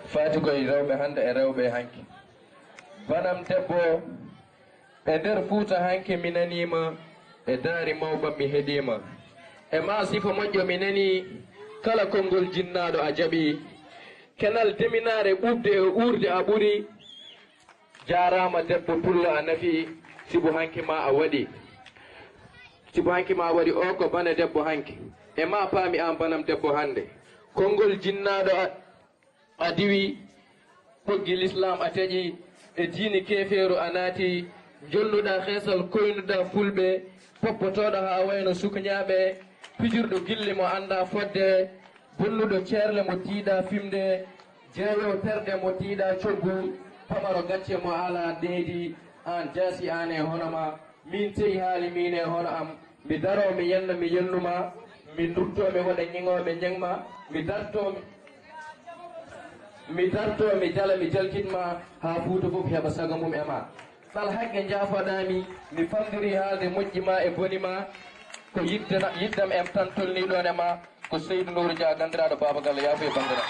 faati koye rewɓe hannde e rewɓe hanki banam debbo e nder Fuuta hanki mi nanima e daari mawɓam mi heeɗima e ma sifa moƴƴo mi nani kala konngol jinnaɗo a jaɓi kenal deminare ɓubde e urde a ɓuri jarama debbo pullo a nafi sibu hanki ma a waɗi sibu hanki ma a waɗi o ko bane debbo hanki e ma paami an banam debbo hannde konngol jinnaɗo a diwi ɓoggi l'islam a taƴi e diini kefeeru a naati jolluɗa heesal koynuɗa fulɓe poppotoɗo ha wayno sukañaɓe pijirɗo gille mo anda fodde bonnuɗo ceerle mo tiiɗa fimde jeeyow terde mo tiiɗa coggu pamaro gacce mo ala deedi an jaasi an e honoma min teyi haali min e hono am mi daro mi yenna mi yennuma mi durto mi waɗa ñiŋoɓe ñeŋma mi darto mi jala mi jalkitma ha fuuta fof heɓa sago mum e ma ɗal haqqe jaafoɗami mi famdiri haalde moƴƴima e bonima ko yiddam em tan tolniɗon e ma ko Seydou Nourou Dia gandiraɗo Baba Gallo yaafo e bandira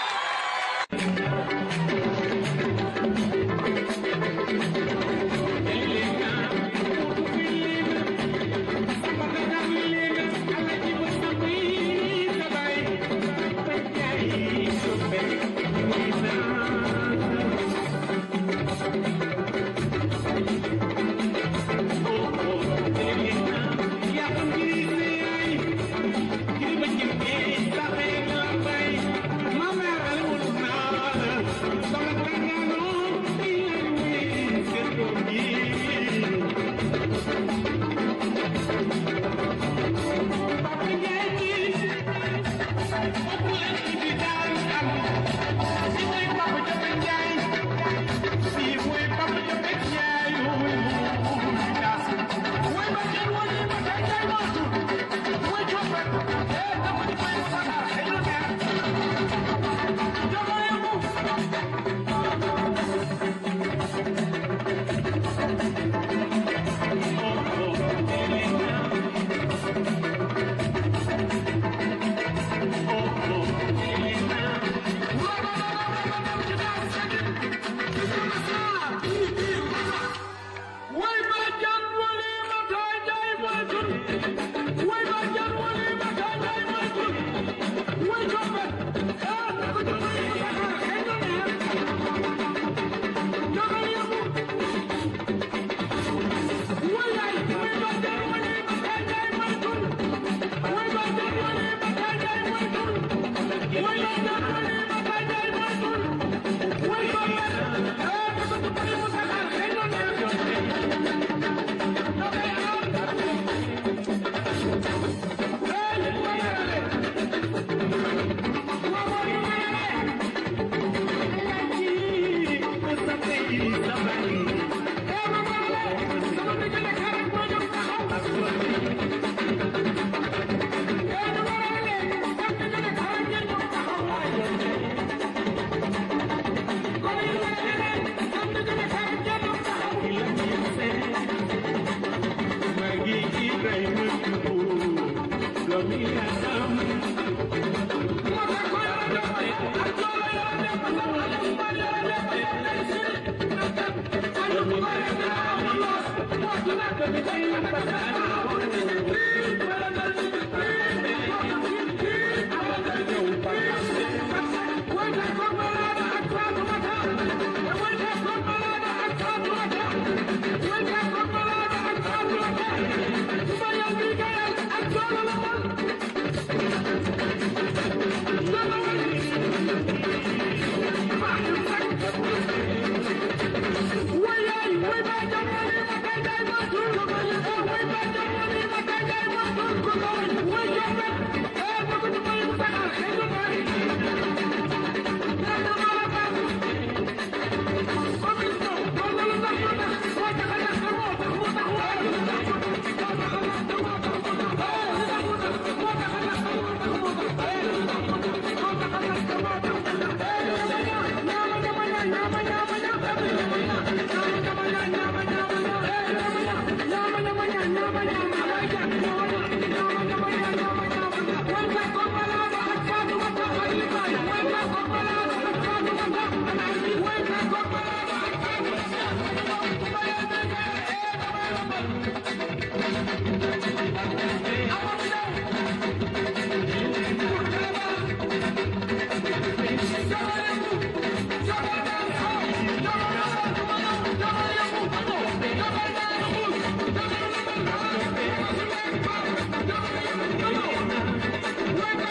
Wake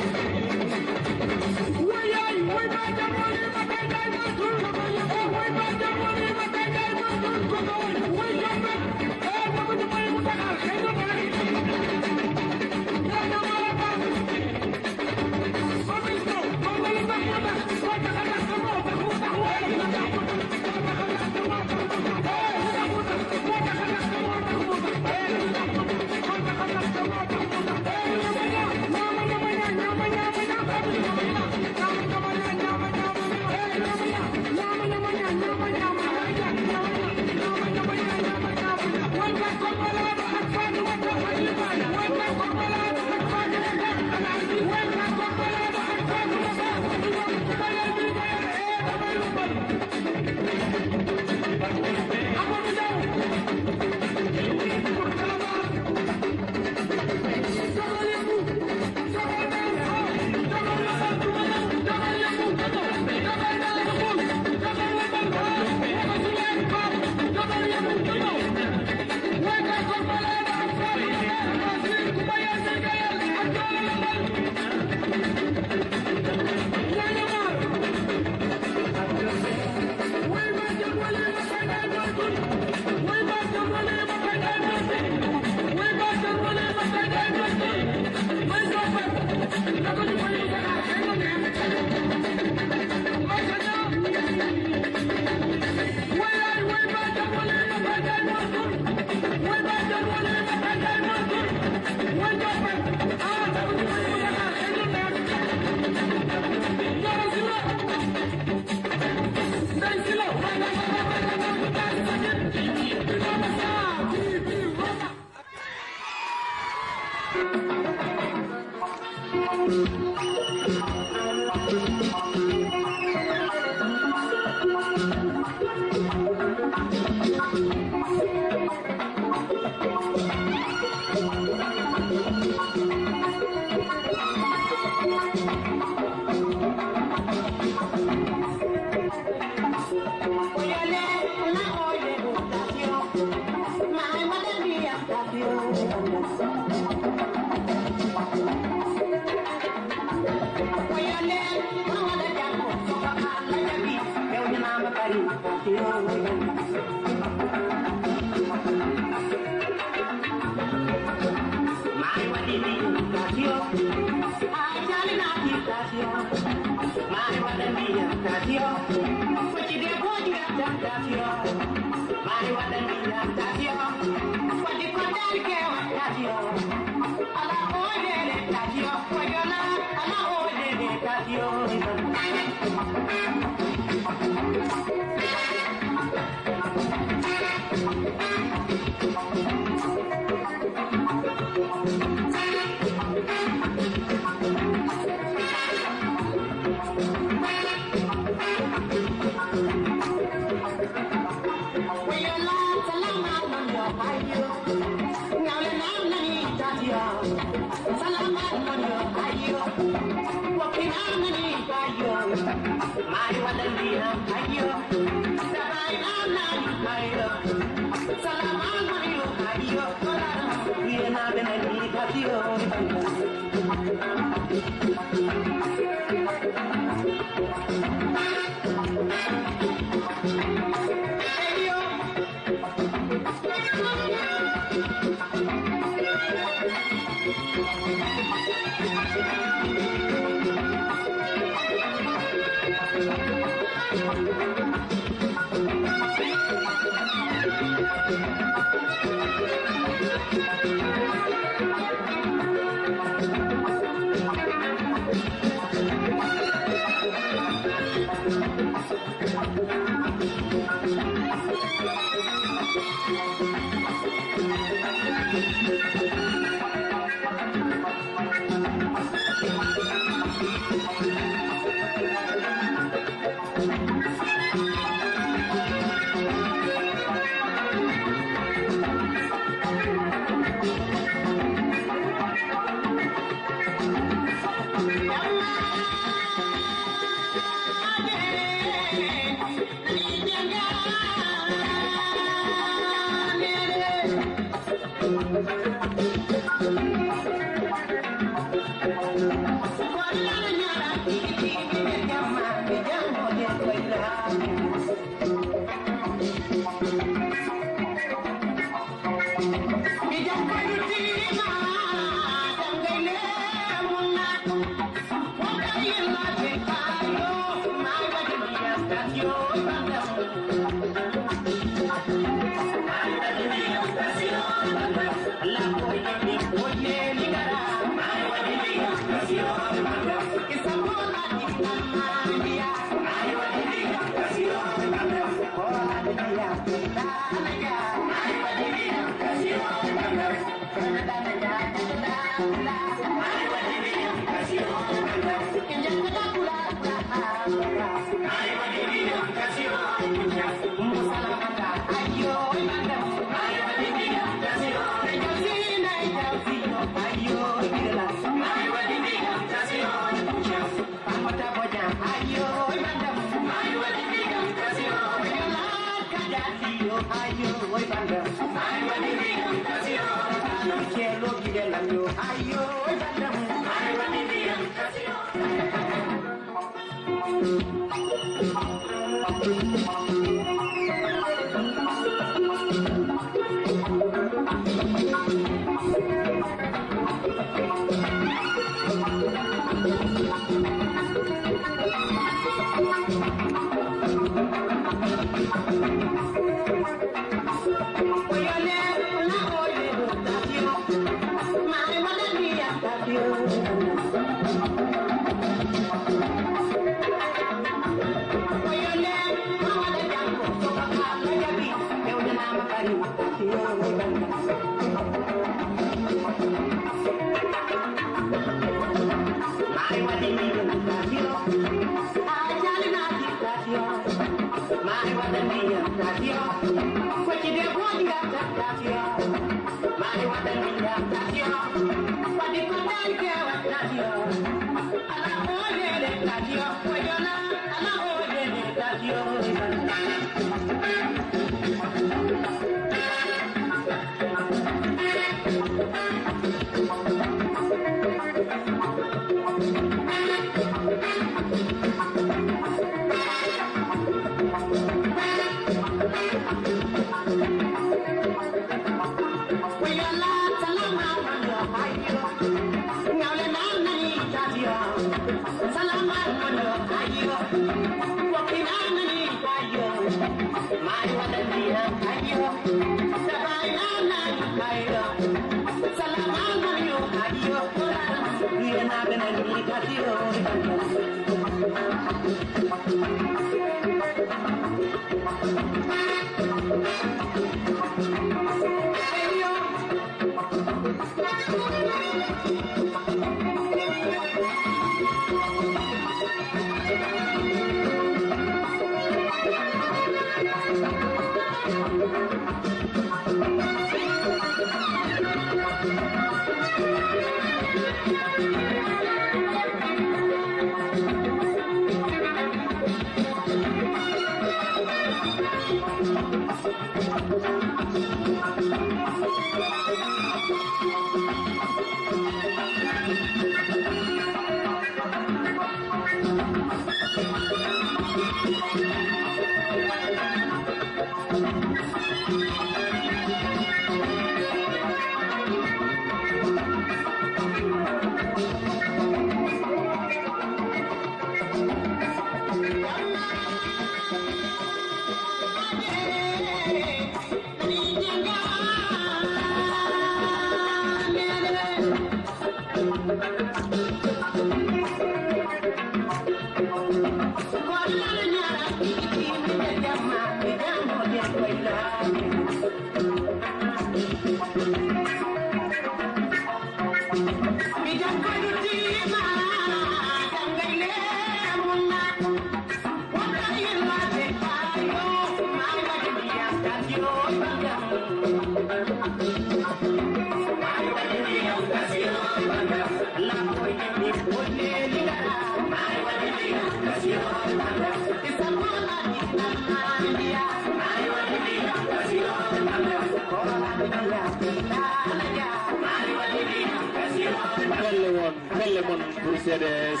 Lemon Mercedes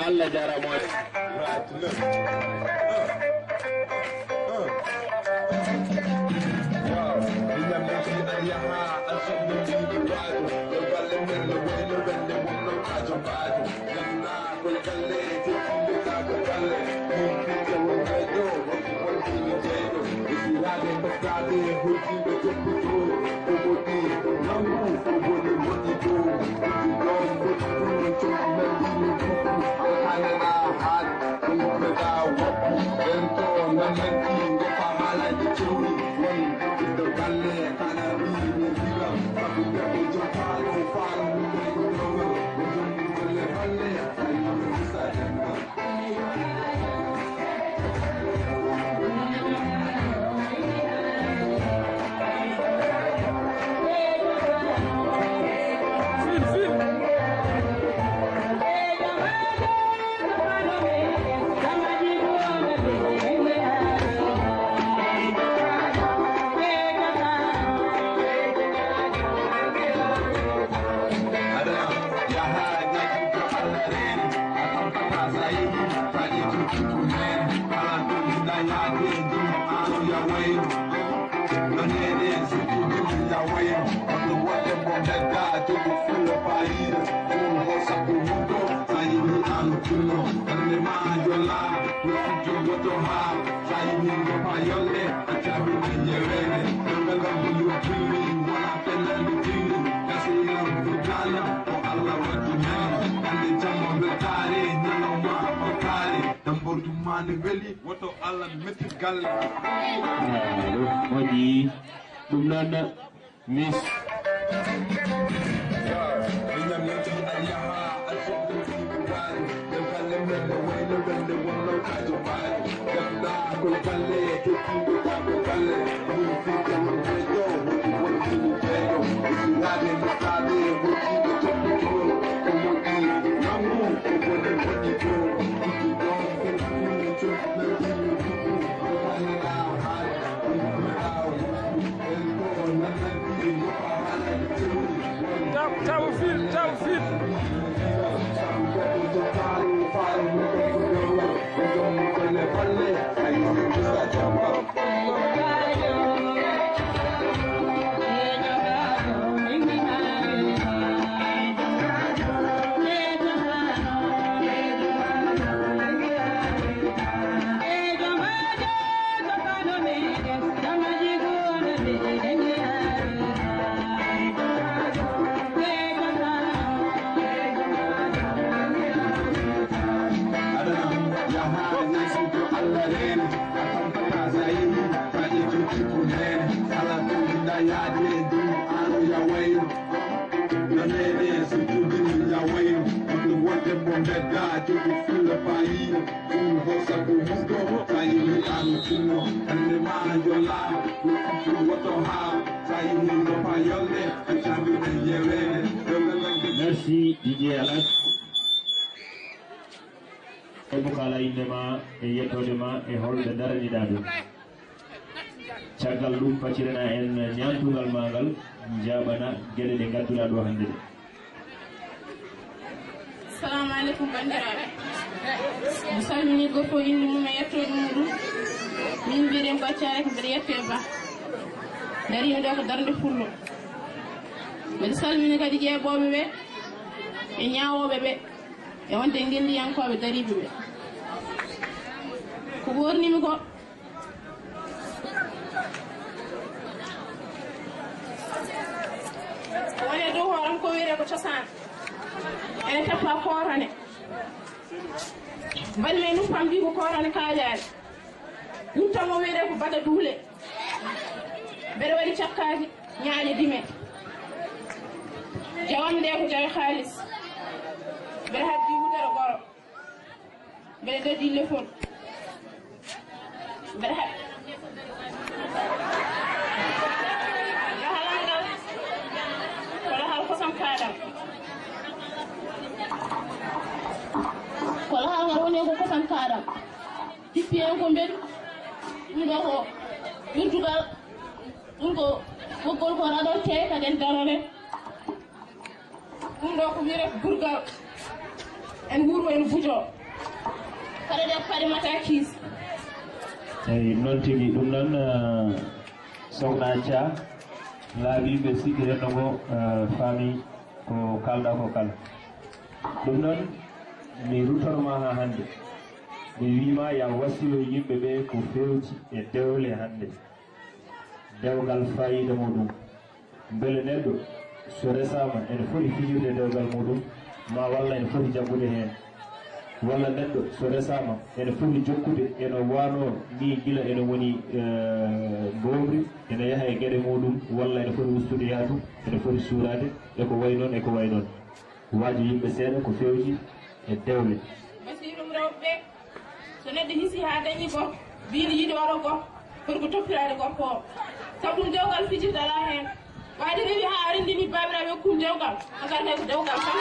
Allah jarama. Right, look. Woto Allah metti galle moƴƴi ɗum noon miss Tawfil yaade dum aro ya wayo nanene so tudum ya wayo to wote mo bedda to fulla fayi hosa ko musko fayi am tuno ande ma jola ko woto ha fayi no fayolde chambi yewene. Merci Didier Alas. Ebukala indema e yettodema e holde daraniɗaɗum caggal ɗum faccirana en ñamtugal magal jaɓana gueɗe ɗe gadduɗa ɗo hande ɗe. Assalamu alaikum bandiraɓe, mi salmini gorko inde mum e yettode muɗum. Min mbiɗen Baccare ko mbiɗa yetto e Ba, darimi ɗo ko Darde Fullo. Mbiɗa salmini kadi ƴeeɓoɓe ɓe e ñawoɓe ɓe e wonde guendiyankoɓe dariɓe ɓe. Ko ɓornimi ko woni dow horam ko wiyete ko cosaan ene tappa korone mbaɗmi nuppam mbi ko korone kaajare ɗum tan mo wiyete ko baga duule mbeɗa waɗi cakkaji ñaaƴe dime jawam nde ko jawe haalis mbeɗa haddi wudere goro mbeɗa daddi lefol mbeɗa haɗi rahalangal ko rahal kosam kaɗam ko rahal ngal woni ko kosam kaɗam hippi en ko mbeɗu ɗum ɗo ko wirdugal ɗum ko ɓoggol ko raɗo te kadi en darore ɗum ɗo ko wiyete burgal en wuro en bujo kadi ɗe paɗe mata kiis. eyi noon tigi ɗum noon sohna Thia laaɓiɓe sikki renno ngo faami ko kalɗa ko kala ɗum noon mi rutorma ha hande mi wima ya wasilo yimɓe ɓe ko fewti e dewle hande dewgal fayida muɗum beele neɗɗo so resama ene foti fijirde dewgal muɗum ma walla ene foti jaggude hen walla neɗɗo so resama ene foti jokkude eno wano ni gila ene woni gowri ene yaaha e gueɗe muɗum walla ene foti ustude yaatu ene foti suurade eko way noon eko way noon waaji yimɓe seeɗa ko fewji e dewle. Basi ɗum rewɓe so neɗɗo hisi ha dañi ko mbino yiɗi waɗo go pour ko toppirade gorko o sabu ɗum dewgal fijirde ala hen waade rewi ha arindini babiraɓe kum dewgal agarne ko dewgal tan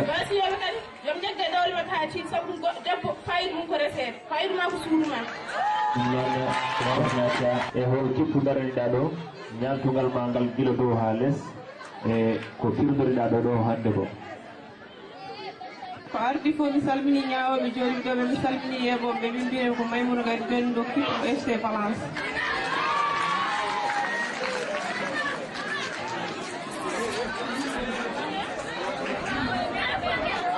basiyoɓe kadi yom jagge dewle mabɓe ha tiiɗ sabu ɗum goɗɗo debbo fayidu mum ko resede fayidu ma ko suudu ma. ɗum noon wasnata e hol kippu daraniɗa ɗo ñamtugal ma ngal gila dow ha less e ko firdoriɗa ɗo ɗo hande ko ko ardi fof mi salmini ñawoɓe joni ɗoɓe mi salmini yeɓoɓe min mbiyem ko Maymouna Gady joni ɗo kippu FC Balance.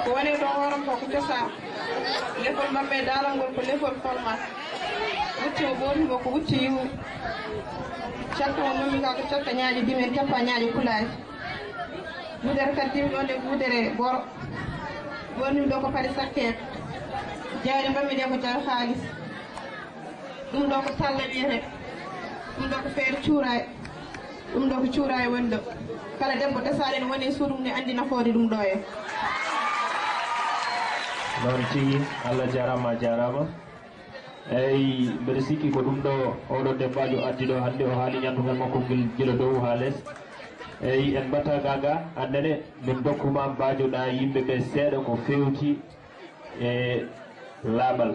ko woni ɗo horam ko ko cosaan lefol maɓɓe daalal ngol ko lefol format wutte o ɓornimo ko wutte yiwu cakka o nomi ka ko cakka ñaaƴe dimen cappa ñaaƴe kulaji wudere kadi dimi ɗon nde wudere goro ɓornimi ɗo ko paɗe sakkeke jawɗe mbammi ɗe ko jawe haalis ɗum ɗo ko talla wiyete ɗum ɗo ko feere cuuray ɗum ɗo ko cuuray woni ɗo kala debbo desaɗe ne woni e suudu mum ne andi nafoore ɗum ɗo en. noon tigi Allah jarama jarama eyyi mbeɗa sikki ko ɗum ɗo oɗo debbajo addi ɗo hande o haali ñamdugal makko ngel gila dow ha less eyyi en mbatta gaga andene min dokkuma mbajoɗa yimɓeɓe seeɗa ko fewti e laaɓal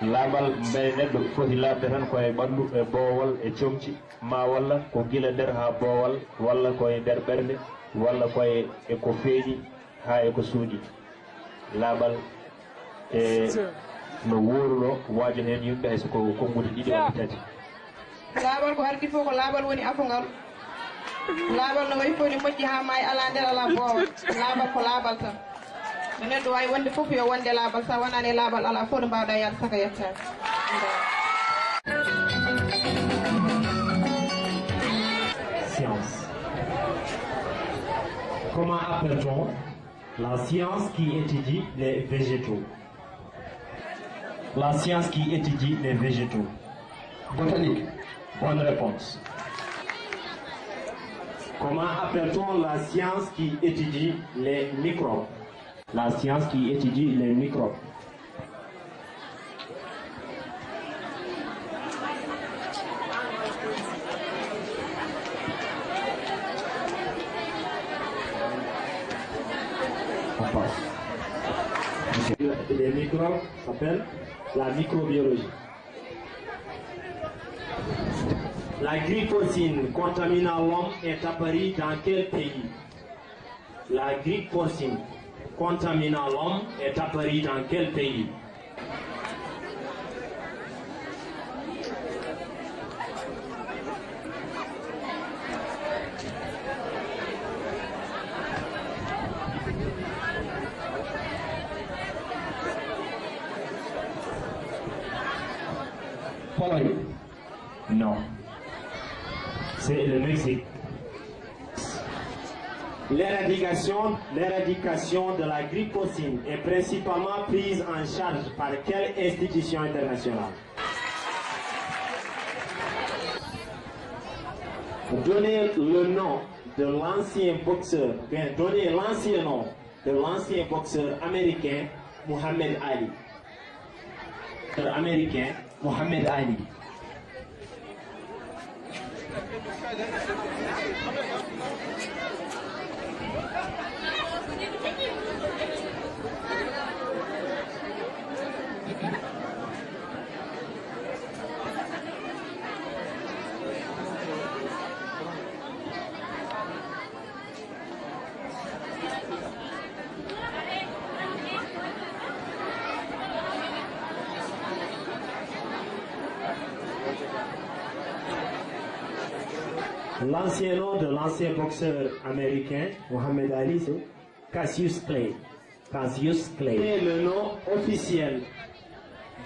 mbaye neɗɗo foti labde tan koye ɓandu e boowal e comci ma walla ko gila nder ha boowal walla koye nder ɓerde walla koye eko feeñi ha eko suuɗi laaɓal e no wuuruɗo waajo hen yimɓe hay soko konngude ɗiɗi walla tati laaɓal ko ardi fof ko laaɓal woni afongal laaɓal no wayi fof ne moƴƴi ha maayi ala nder ala boowal laaɓal ko laaɓal tan no neɗɗo wawi wonde fof yo wonde laaɓal sa wonani laaɓal ala fof no mbawɗa yaade saka yettade. Science. Comment appelle-t-on la science qui étudie les végétaux? La science qui étudie les végétaux. Botanique. Bonne réponse. Comment appelle-t-on la science qui étudie les microbes? La science qui étudie les microbes. On passe. Les microbes s'appellent la microbiologie. La grippe porcine contaminant l'homme est apparue dans quel pays? La grippe porcine contaminant l'homme est apparue dans quel pays? Pologne. Non. C'est le Mexique. L'éradication de la grippe porcine est principalement prise en charge par quelle institution internationale? Donnez le nom de l'ancien boxeur, bien donnez l'ancien nom de l'ancien boxeur américain Muhammad Ali. Américain Muhammad Ali. L'ancien nom de l'ancien boxeur américain, Muhammad Ali, c'est Cassius Clay. Cassius Clay. C'est le nom officiel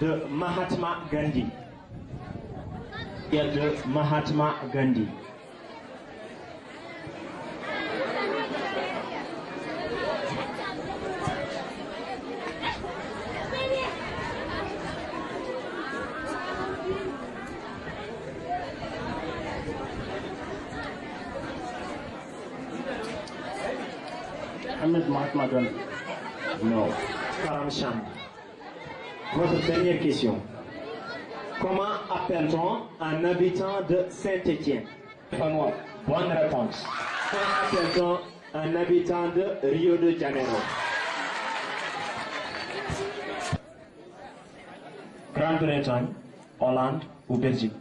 de Mahatma Gandhi. De Mahatma Gandhi. Ahmed Mahatma Gandhi. Non. Karamchand. Votre dernière question. Comment appelle-t-on un habitant de Saint-Étienne? Bonne réponse. Comment appelle-t-on un habitant de Rio de Janeiro? Grande-Bretagne, Hollande ou Belgique?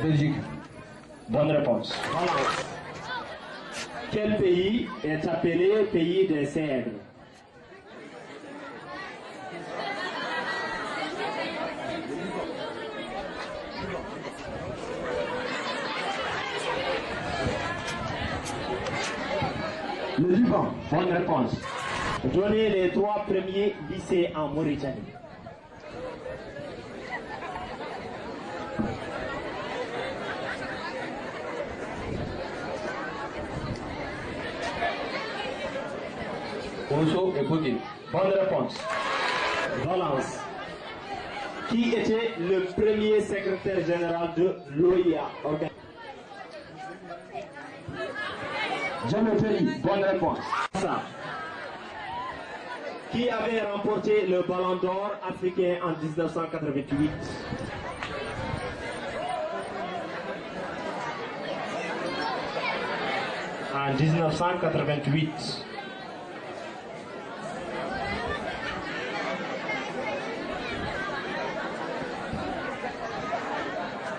Belgique. Bonne réponse. Voilà. Quel pays est appelé pays des cèdres? Le Liban. Bonne réponse. Donnez les 3 premiers lycées en Mauritanie. Ousso et Poutine. Bonne réponse. Valence. Qui était le premier secrétaire général de l'OIA? Jean Ferry. Bonne réponse. Ça. Qui avait remporté le Ballon d'Or africain en 1988? En 1988.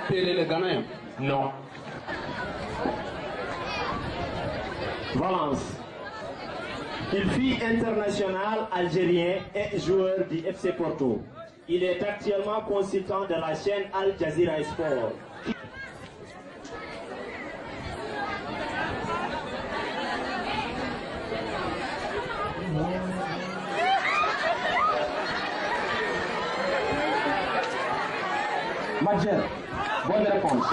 Pelé le Ghanéen. Non. Valence. Il fut international algérien et joueur du FC Porto. Il est actuellement consultant de la chaîne Al Jazeera Sport. Madjer. Bonne réponse.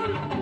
Wait,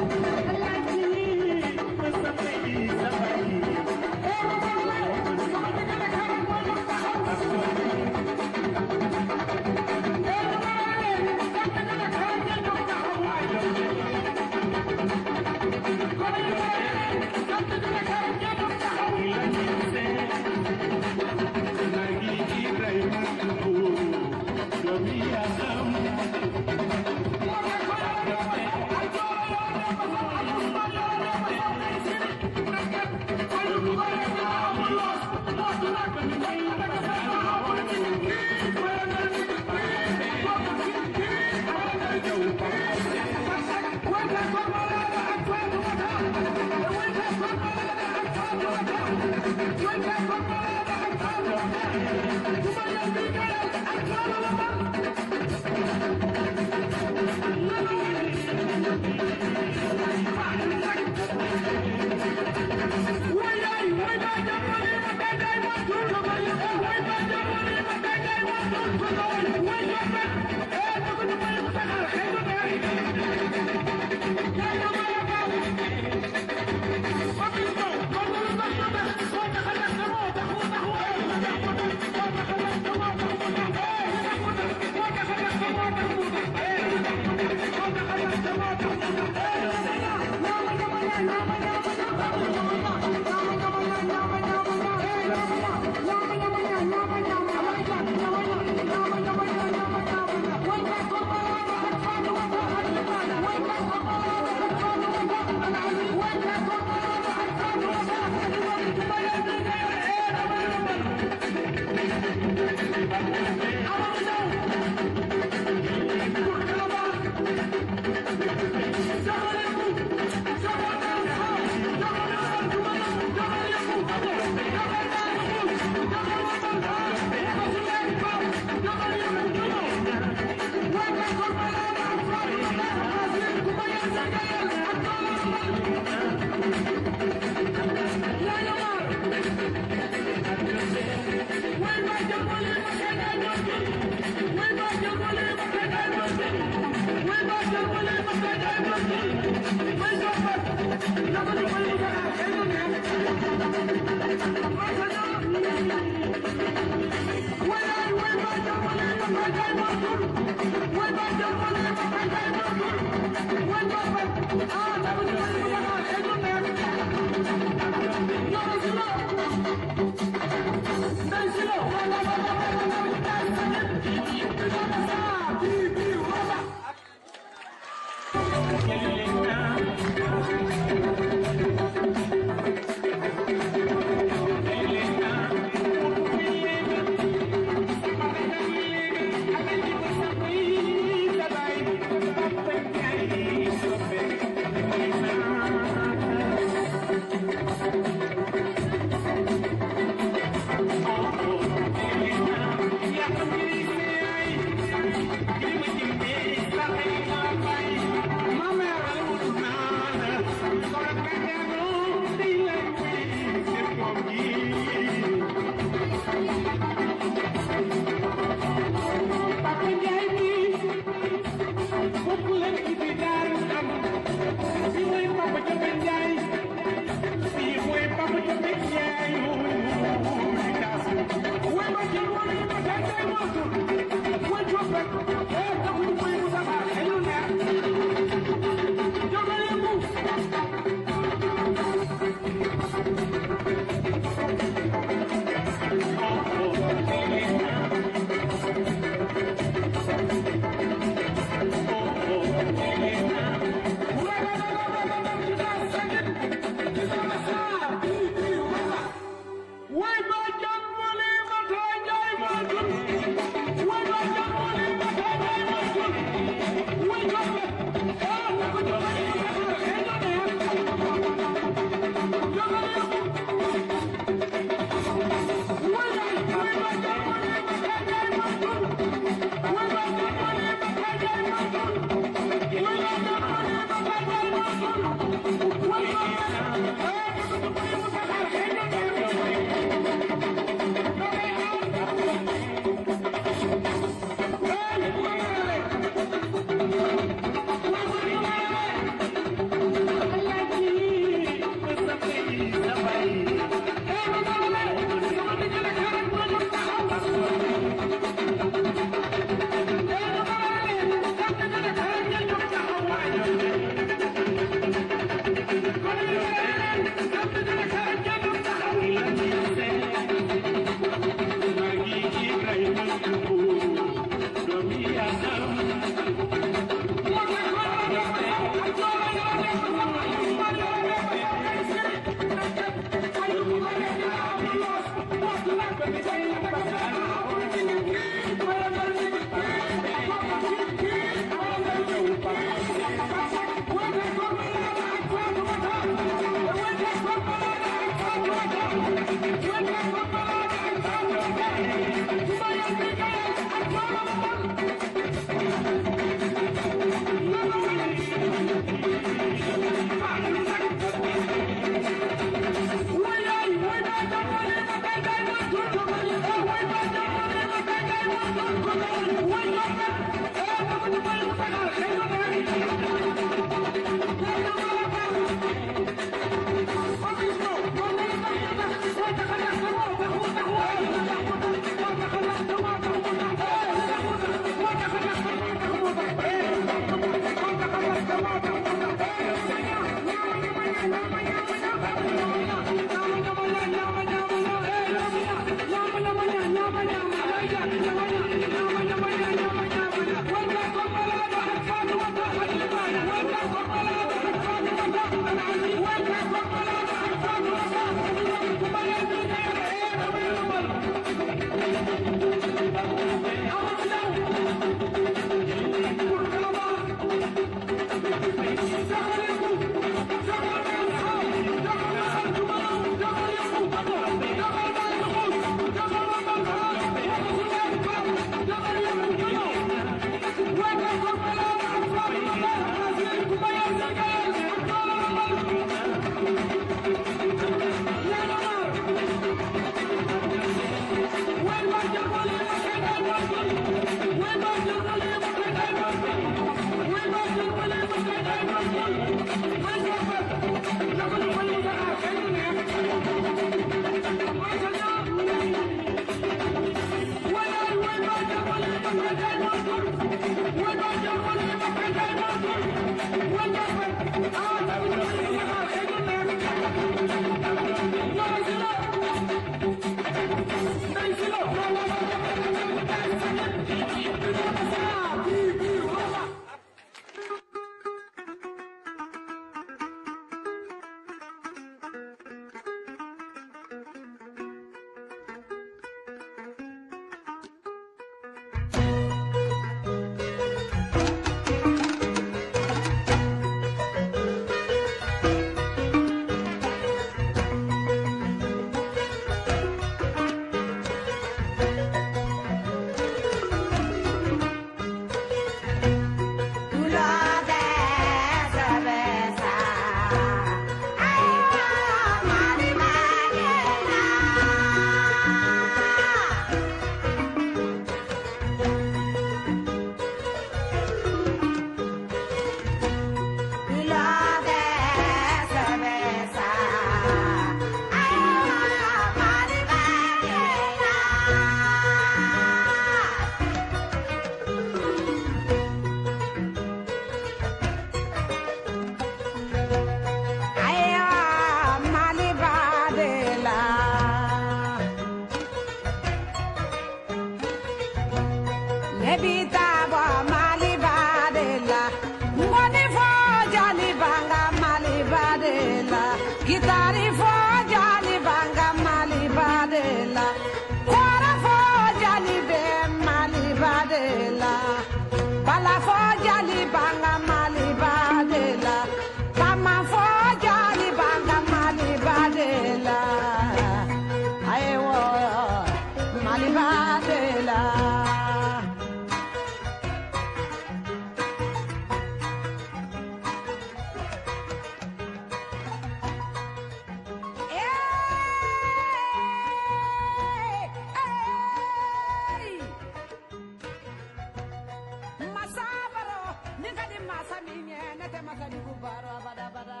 masani ne te masani ku baro bada bada